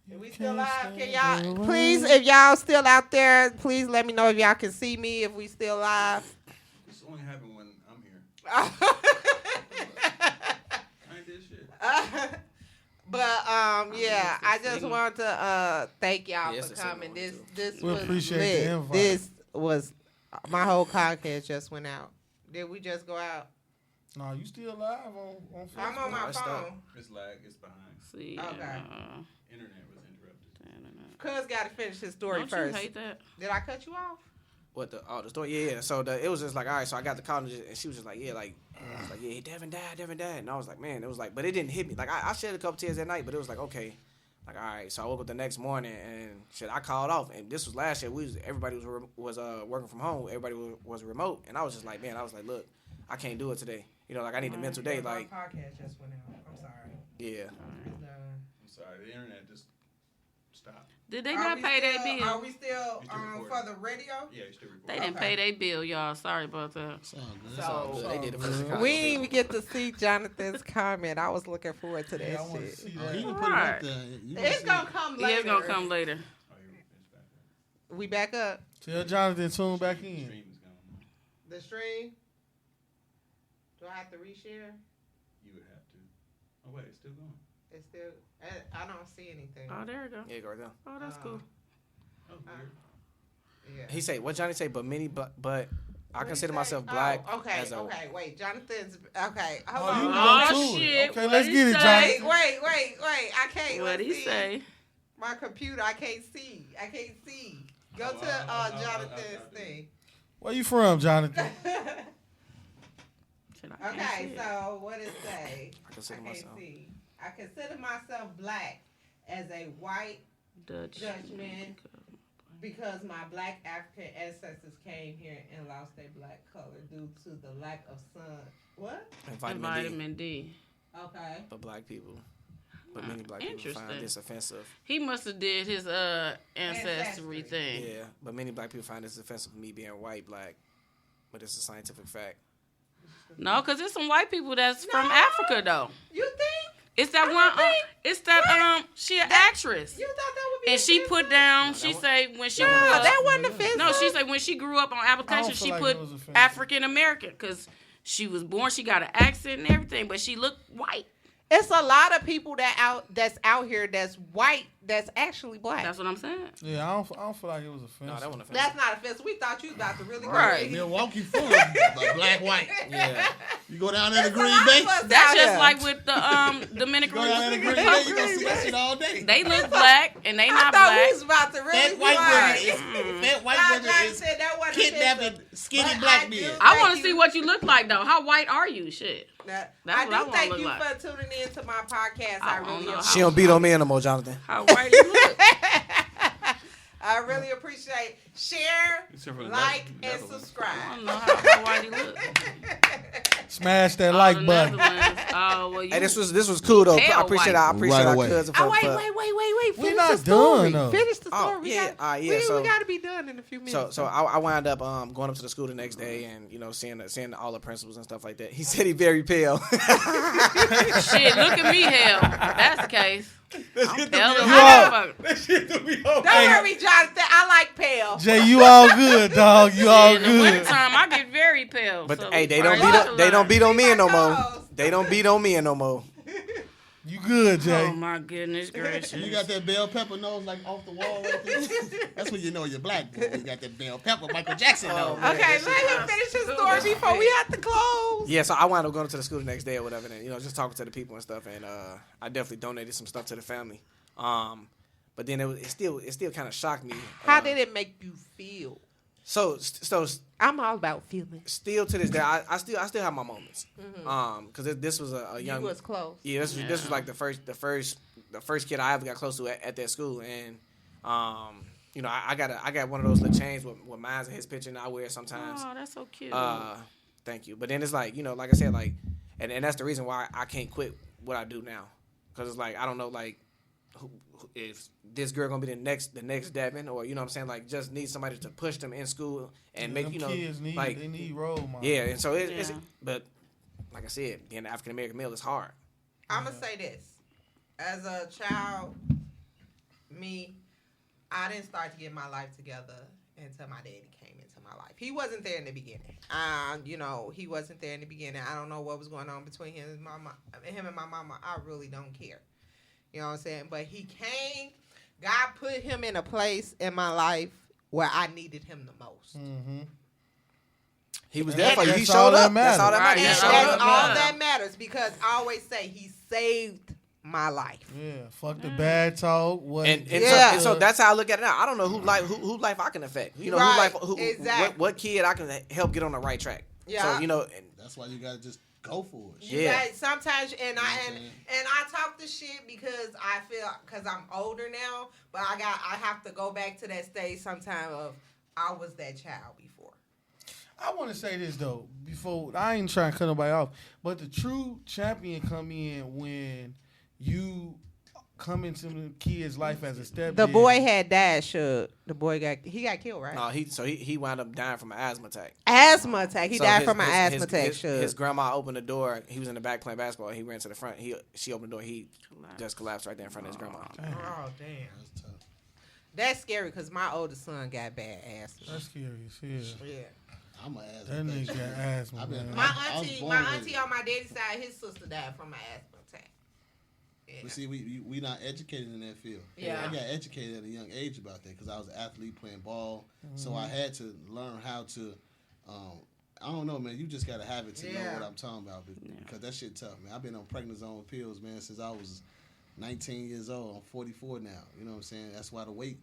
We still live. Can y'all please, if y'all still out there, please let me know if y'all can see me if we still live. This only happened when I'm here. I ain't did shit. But yeah, I just want to thank y'all Yeah, for it's a coming. single This We was appreciate lit. the invite. This was my whole podcast just went out. Did we just go out? No, you still live on Facebook? I'm on my That's phone. dope. It's lag. It's behind. See. Okay. Internet was interrupted. Cuz got to finish his story Don't first. you hate that? Did I cut you off? What the story? Yeah. So it was just like, all right. So I got the call and she was just like, yeah, like, I was like, yeah, Devin died. And I was like, man, it was like, but it didn't hit me. Like I shed a couple tears that night, but it was like, okay, like all right. So I woke up the next morning and shit, I called off. And this was last year. Everybody was working from home. Everybody was remote, and I was just like, man, I was like, look, I can't do it today. You know, like I need a mental day. Like, my podcast just went out. I'm sorry. yeah. I'm sorry. The internet just stopped. Did they not pay their bill? Are we still You still recording? for the radio? Yeah, you still recording. They didn't pay their bill, y'all. Sorry about that. It's all good. So They did it for Chicago. we didn't even get to see Jonathan's comment. I was looking forward to that Yeah, I want to shit. see Oh, that. he can put it up there. You It's see gonna it. come Yeah, later. it's gonna come later. Oh, it's back there. We back up. Tell Jonathan tune back in. Stream is gone. The stream. Do I have to reshare? You would have to. Oh wait, it's still going. It's still. I don't see anything. Oh, there we go. Yeah, go right there. Oh, that's cool. Oh, weird. Yeah. He said, what Johnny say? But I What consider he myself say? black. Oh, okay, as a, okay. Wait, Jonathan's. Okay, hold Oh, you on. can Oh, go to shit. it. Okay, What let's he get it, say? Jonathan. Wait. I can't. What'd let's he see. say? My computer. I can't see. Go Oh, to I'll Jonathan's do it. thing. Where you from, Jonathan? Shit, I can't see Okay, it. so what it say? I consider can't myself. see. I consider myself black as a white Dutch. Dutchman because my black African ancestors came here and lost their black color due to the lack of sun. What? And And vitamin D. vitamin D. Okay. For black people. But many black people find Interesting. this offensive. He must have did his ancestry Ancestry. thing. Yeah, but many black people find this offensive for me being white, black. But it's a scientific fact. No, because there's some white people that's from Africa though. You think? It's that it's that she an actress. You thought that would be And she put down, she say when she grew No, up. that wasn't offensive. No, she said when she grew up on I application, don't feel she like put it was offensive. African American because she was born, she got an accent and everything, but she looked white. It's a lot of people that's out here that's white that's actually black. That's what I'm saying. Yeah, I don't feel like it was offensive. No, that wasn't offensive. That's not offensive. We thought you was about to really go Right. crazy. Milwaukee full of black, white. Yeah. You go down there to It's a Green lot Bay. of us Go That's out just here. like with the Dominican down there to Green Bay. You gonna see that shit all day. They look black and they I not thought we black. was about to really Fat white be women is fat white Nah, women Johnny is said that wasn't kidnapping offensive. skinny But black I do- men. I want Thank to see you. what you look like though. How white are you? Shit. That's That's what I I do wanna thank look you like. for tuning in to my podcast. I I don't really know how- She don't beat on me anymore, Jonathan. How white you look? I really appreciate share, Except for the like, and Netherlands. I subscribe. don't know how white he look. Smash that like button. Oh, well, Hey, this was cool though. I appreciate our cousin. Oh, wait. We Finish not the story. done though. Finish the Oh, story. yeah, We got to be done in a few minutes. So I wound up going up to the school the next day and seeing all the principals and stuff like that. He said he very pale. Shit, look at me, hell. That's the case. I'm pale. That shit do me over. Don't worry, Jonathan. I like pale. Jay, you all good, dog. You all In the good. wintertime, I get very pale. But so hey, they probably don't beat on me no more. Clothes. They don't beat on me no more. You good, Jay? Oh my goodness gracious! You got that bell pepper nose like off the wall right there. That's when you know you're black, boy. You got that bell pepper Michael Jackson nose. Okay, let him finish his story before we have to close. Yeah, so I wound up going to the school the next day or whatever, and just talking to the people and stuff, and I definitely donated some stuff to the family. But then it still kind of shocked me. How did it make you feel? So I'm all about feelings. still to this day, I still have my moments. Because this was a young. You was close. Yeah, this was like the first kid I ever got close to at that school, and I got one of those little chains with mine and his picture, and I wear it sometimes. Oh, that's so cute. Thank you. But then it's like like I said, like, and that's the reason why I can't quit what I do now, because it's like I don't know like if this girl gonna be the next Devin, or you know what I'm saying, like just need somebody to push them in school and make kids need role models. Yeah, and so it's but like I said, being an African American male is hard. I'm gonna say this: as a child, I didn't start to get my life together until my daddy came into my life. He wasn't there in the beginning. He wasn't there in the beginning. I don't know what was going on between him and my mama. I really don't care. You know what I'm saying? But he came. God put him in a place in my life where I needed him the most. Mm-hmm. He was there for you. He That's all showed that up. matters. That's all that Right, matters. That's all that matters, because I always say he saved my life. Yeah, fuck the bad talk. And so that's how I look at it now. I don't know who life I can affect. Right, Exactly. What kid I can help get on the right track. Yeah. So And that's why you gotta just go for it. You guys, sometimes, and I talk the shit because I feel, because I'm older now, but I have to go back to that stage sometime of I was that child before. I want to say this though, before I ain't trying to cut nobody off, but the true champion come in when you come into the kid's life as a stepdad. The boy had died. The boy got killed, right? No, he wound up dying from an asthma attack. Asthma attack. He died from an asthma attack. His grandma opened the door. He was in the back playing basketball. He ran to the front. She opened the door. He just collapsed right there in front of his grandma. Oh damn. That's tough. That's scary because my oldest son got bad asthma. That's scary as hell. Yeah. I'm an asthma. That nigga got asthma. My auntie on my daddy's side, his sister died from an asthma attack. Yeah. But see, we not educated in that field. Yeah. I got educated at a young age about that because I was an athlete playing ball. So I had to learn how to, I don't know, man. You just got to have it to know what I'm talking about because that shit tough, man. I've been on prednisone pills, man, since I was 19 years old. I'm 44 now. You know what I'm saying? That's why the weight,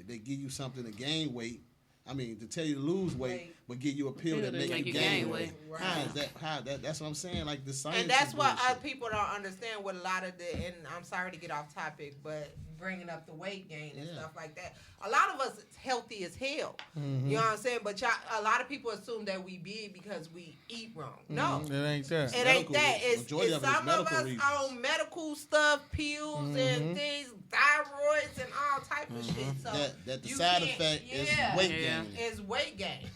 they give you something to gain weight. I mean, to tell you to lose weight, but give you a pill that make you gain weight. Right. How is that? That's what I'm saying. Like the science. And that's what other people don't understand. With a lot of and I'm sorry to get off topic, but bringing up the weight gain and stuff like that. A lot of us is healthy as hell. Mm-hmm. You know what I'm saying? But a lot of people assume that we big because we eat wrong. No, it ain't that. It ain't that. It's some of us on medical stuff, pills and things, thyroids and all type of shit. So that the side effect is weight gain. Is weight gain.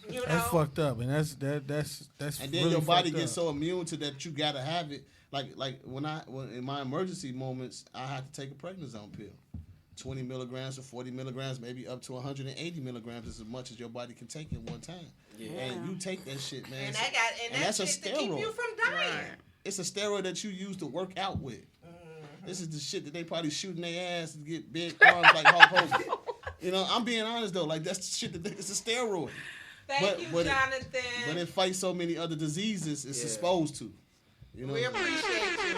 You know? That's fucked up, and that's and then really your body gets so immune to that you gotta have it. Like when in my emergency moments, I had to take a prednisone pill, 20 milligrams or 40 milligrams, maybe up to 180 milligrams is as much as your body can take at one time. Yeah. And you take that shit, man. And that's a steroid. To keep you from dying. Right. It's a steroid that you use to work out with. Mm-hmm. This is the shit that they probably shooting their ass to get big arms like Hulk Hogan. You know, I'm being honest though. Like that's the shit it's a steroid. Thank you, Jonathan. But it fights so many other diseases it's supposed to. You know? We appreciate you.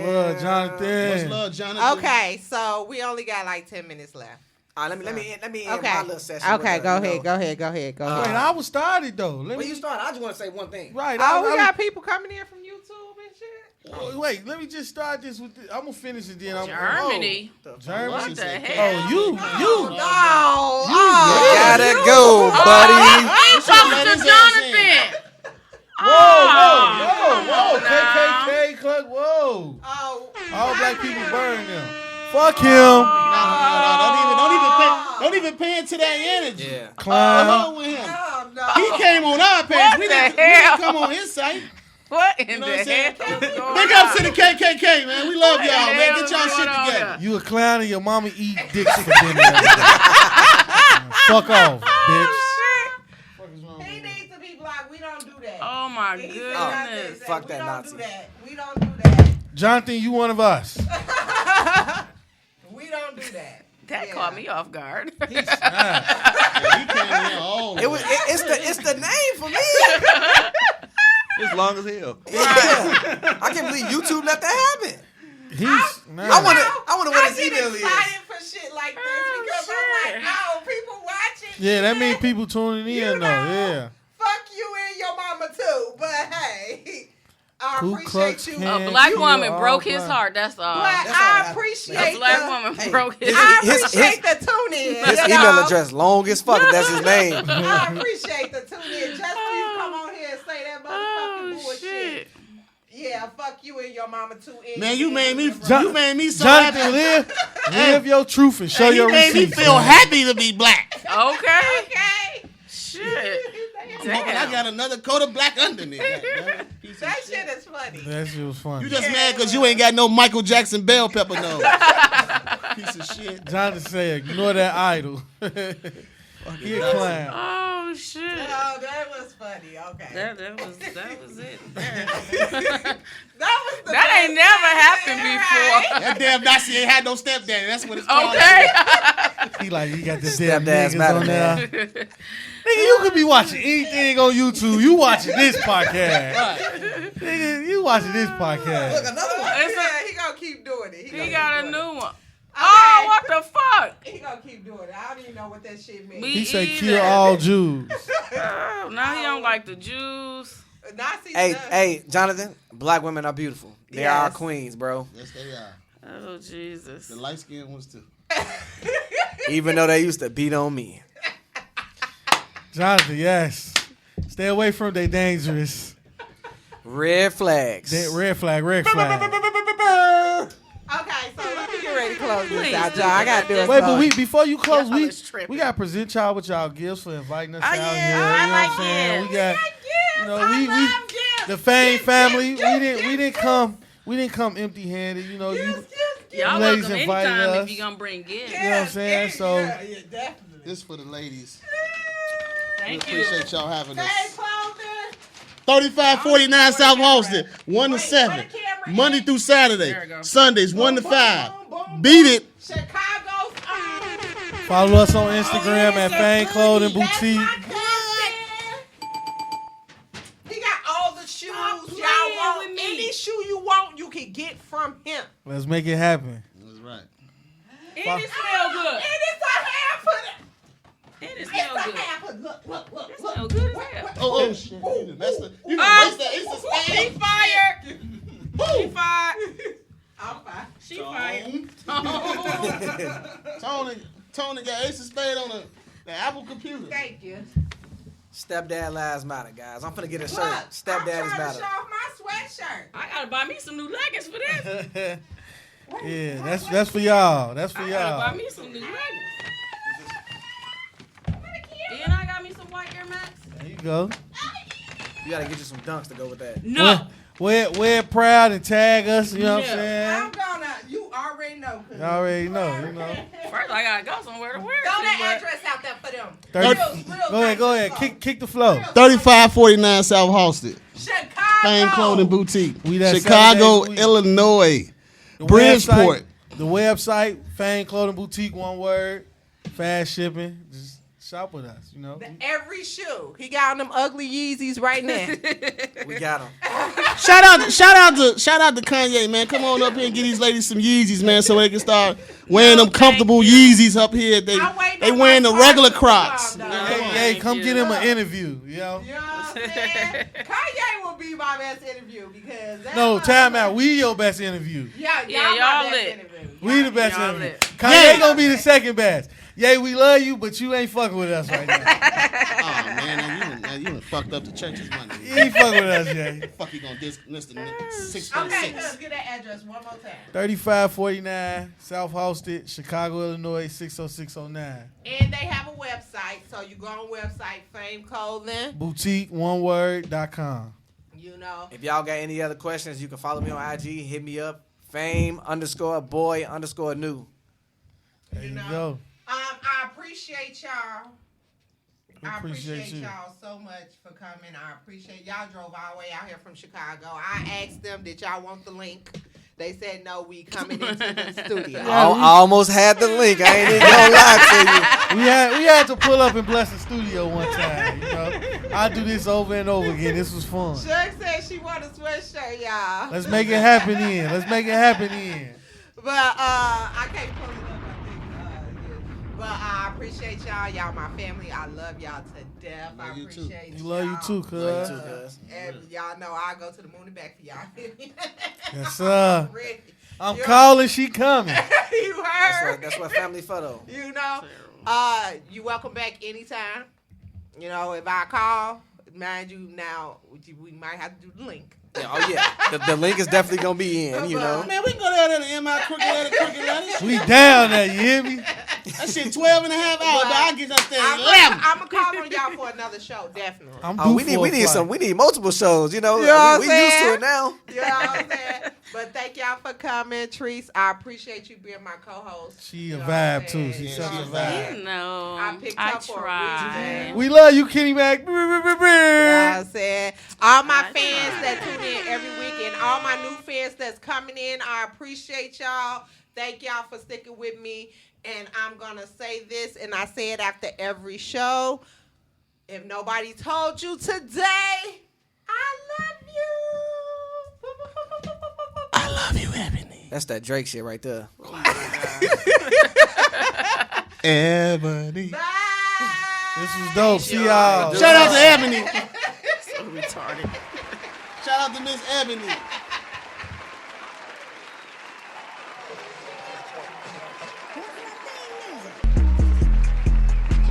Love Jonathan. Much love, Jonathan. Okay, so we only got like 10 minutes left. Let me end my little session. Okay, go ahead. Wait, I was started though. You started. I just want to say one thing. Right. We got people coming in from YouTube and shit. Wait, let me just start this with. I'm gonna finish it then. Germany. Germany. What the hell? You gotta go, buddy. I'm talking to Jonathan. Whoa. KKK, Cluck, whoa. Oh, All black people burn them. Fuck him. No, don't even pay into that energy. Yeah. Clown. Along with him. no. He came on our page. We didn't come on his site. What in You know the what I'm saying? hell? is going Big on? ups to the KKK, man. We love y'all, man. hell Get is y'all going shit on together. You a clown and your mama eat dicks for dinner. Fuck off, bitch. He needs to be blocked. We don't do that. Oh my He said goodness. that. Fuck We that don't Nazi. do that. We don't do that. Jonathan, you one of us. We don't do that. That caught me off guard. He came in here all It's the name for me. It's long as hell. Yeah. I can't believe YouTube let that happen. I want to what his I get email is. excited for shit like this because I'm like, oh, people watching. Yeah, that means people tuning in, though. Yeah. Fuck you and your mama too. But hey, I Ku appreciate Klux you. Klan. A black kill woman all broke his black. heart. That's all. But That's all I that- appreciate A black the, woman broke his I heart. appreciate the tune in. His email address long as fuck. If that's his name. I appreciate the tune in just for you to come on here and say that motherfucking Oh, bullshit. shit. Yeah, fuck you and your mama too. Man, you made me so Jonathan, happy. live your truth and show your You made me receipts. feel man. happy to be black. Okay. Okay. Shit. I got another coat of black under me. That shit is funny. That shit was funny. You just mad because you ain't got no Michael Jackson bell pepper nose. Piece of shit. Jonathan said, ignore that idol. He a clown. Oh shit. Oh, that was funny. Okay. That was it. That That ain't never happened before. That damn Nazi ain't had no stepdaddy. That's what it's called. Okay. He like, you got this damn Stepdad's niggas matter, on there. man. Nigga, you could be watching anything on YouTube. You watching this podcast. Nigga, you watching this podcast. Look, another one. Yeah, he gonna keep doing it. He got a new one. Okay. Oh, what the fuck? He gonna keep doing it. I don't even know what that shit means. He said, kill all Jews. Oh, now he don't like the Jews. Nazis Hey, does. hey, Jonathan. Black women are beautiful. They are our Yes. queens, bro. Yes, they are. Oh Jesus. The light skinned ones too. Even though they used to beat on me. Jonathan, yes. Stay away from they dangerous. Red flags. Red flag, red flag. Okay, so let me get ready to close this Please out, do y'all. I gotta do it. Wait, but before you close, Y'all is tripping. we gotta present y'all with y'all gifts for inviting us Oh, out yeah. here. I You know what like I'm saying? gifts. We got, you know, we gifts. the Fame family. We didn't come empty handed. You know, you Y'all ladies welcome invited anytime us. if you gonna bring gifts. know what I'm saying? So Yeah, definitely. This for the ladies. We Thank you. appreciate y'all having us. Hey, clothing. 3549 South Halsted, 1 to 7. Monday through Saturday. There we go. Sundays, 1 to 5. Boom, boom, boom. Beat it. Chicago's follow us on Instagram at Fame Clothing Boutique. He got all the shoes y'all playing want. with me. Any shoe you want, you can get from him. Let's make it happen. That's right. And it smell good. And it's a half of it. And it It's smell a good. half of look. It smell good as hell. Oh, shit. You done waste that. You done waste that. It's a She stand. fired. She fired. I'm fine. She fired. Tony got Ace of Spade on the Apple computer. Thank you. Stepdad lives matter, guys. I'm finna get a shirt. Look, I'm Stepdad trying is to matter. show off my sweatshirt. I gotta buy me some new leggings for this. Yeah, that's for y'all. That's for I gotta buy y'all. me some new leggings. And I got me some white Air Max. There you go. You gotta get you some dunks to go with that. No. Wear it proud and tag us. You know what I'm I'm saying? gonna, you already know. You already know. You know. First, I gotta go somewhere to wear it. Throw to, that but- address out there for them. 30, Real go ahead. nice. Kick the flow. 3549 South Halsted. Chicago. Fame Clothing Boutique. We that Chicago, Saturday week. Illinois. The Bridgeport. The website, Fame Clothing Boutique, one word. Fast shipping. Just shop with us, you know. Every shoe. He got on them ugly Yeezys right now. We got them. Shout out to Kanye, man. Come on up here and get these ladies some Yeezys, man, so they can start wearing them comfortable Yeezys up here. They wearing the regular Crocs. Hey, come get him an interview, you know. You know what I'm saying? Kanye will be my best interview because that No, motherfucker- time out. We your best interview. Yeah, y'all, Yeah, my y'all best lit. interview. We the best Y'all interview. lit. Kanye gonna be the second best. Yeah, we love you, but you ain't fucking with us right now. Oh man, you done fucked up the church's money. ain't fuck with us, Jay. Fuck you gonna diss Mr. Okay, 616. good. Get that address one more time. 3549 South Halsted, Chicago, Illinois, 60609. And they have a website, so you go on website, Fame Clothing. Boutique, one word.com. You know. If y'all got any other questions, you can follow me on IG. Hit me up. Fame_boy_new. There you go. I appreciate y'all. I appreciate you. y'all so much for coming. I appreciate y'all drove all the way out here from Chicago. I asked them, did y'all want the link? They said no, we coming into the studio. I almost had the link. I ain't even gonna lie to you. We had to pull up and bless the studio one time. You know, I do this over and over again. This was fun. Chuck said she want a sweatshirt, y'all. Let's make it happen then. But I can't pull it up. But I appreciate y'all. Y'all my family. I love y'all to death. I appreciate y'all. You love you too, cuz. And y'all know I go to the moon and back for y'all. Yes, sir. Ready. I'm calling, she coming. You heard? That's what family photo. You know, you welcome back anytime. You know, if I call, mind you, now we might have to do the link. Yeah, oh yeah, the link is definitely gonna be in. You know, Man, we can go down there and MI crooked letter. We down there, you hear me? That shit 12 and a half hours, but I get up there at 11. I'm gonna call on y'all for another show, definitely. We need multiple shows. You know, You know what we I'm used to saying? it now. You know what I'm saying? But thank y'all for coming, Treese. I appreciate you being my co-host. She a vibe too. She's such a vibe. You know, I picked her for a reason. We love you, Kenny Mac. You know what I'm saying? All my fans that tune in every week and all my new fans that's coming in, I appreciate y'all. Thank y'all for sticking with me. And I'm going to say this, and I say it after every show. If nobody told you today, I love you. I love you, Ebony. That's that Drake shit right there. Ebony. Bye. This was dope. See y'all. Shout out to Ebony. So retarded. Shout out to Miss Ebony.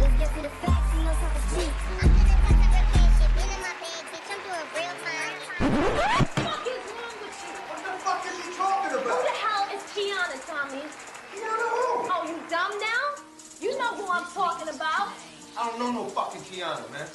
Let's get to the facts and let's have a seat. What the fuck is you talking Who about? the hell is Kiana, Tommy? Kiana who? Oh, you dumb now? You know who I'm talking about. I don't know no fucking Kiana, man.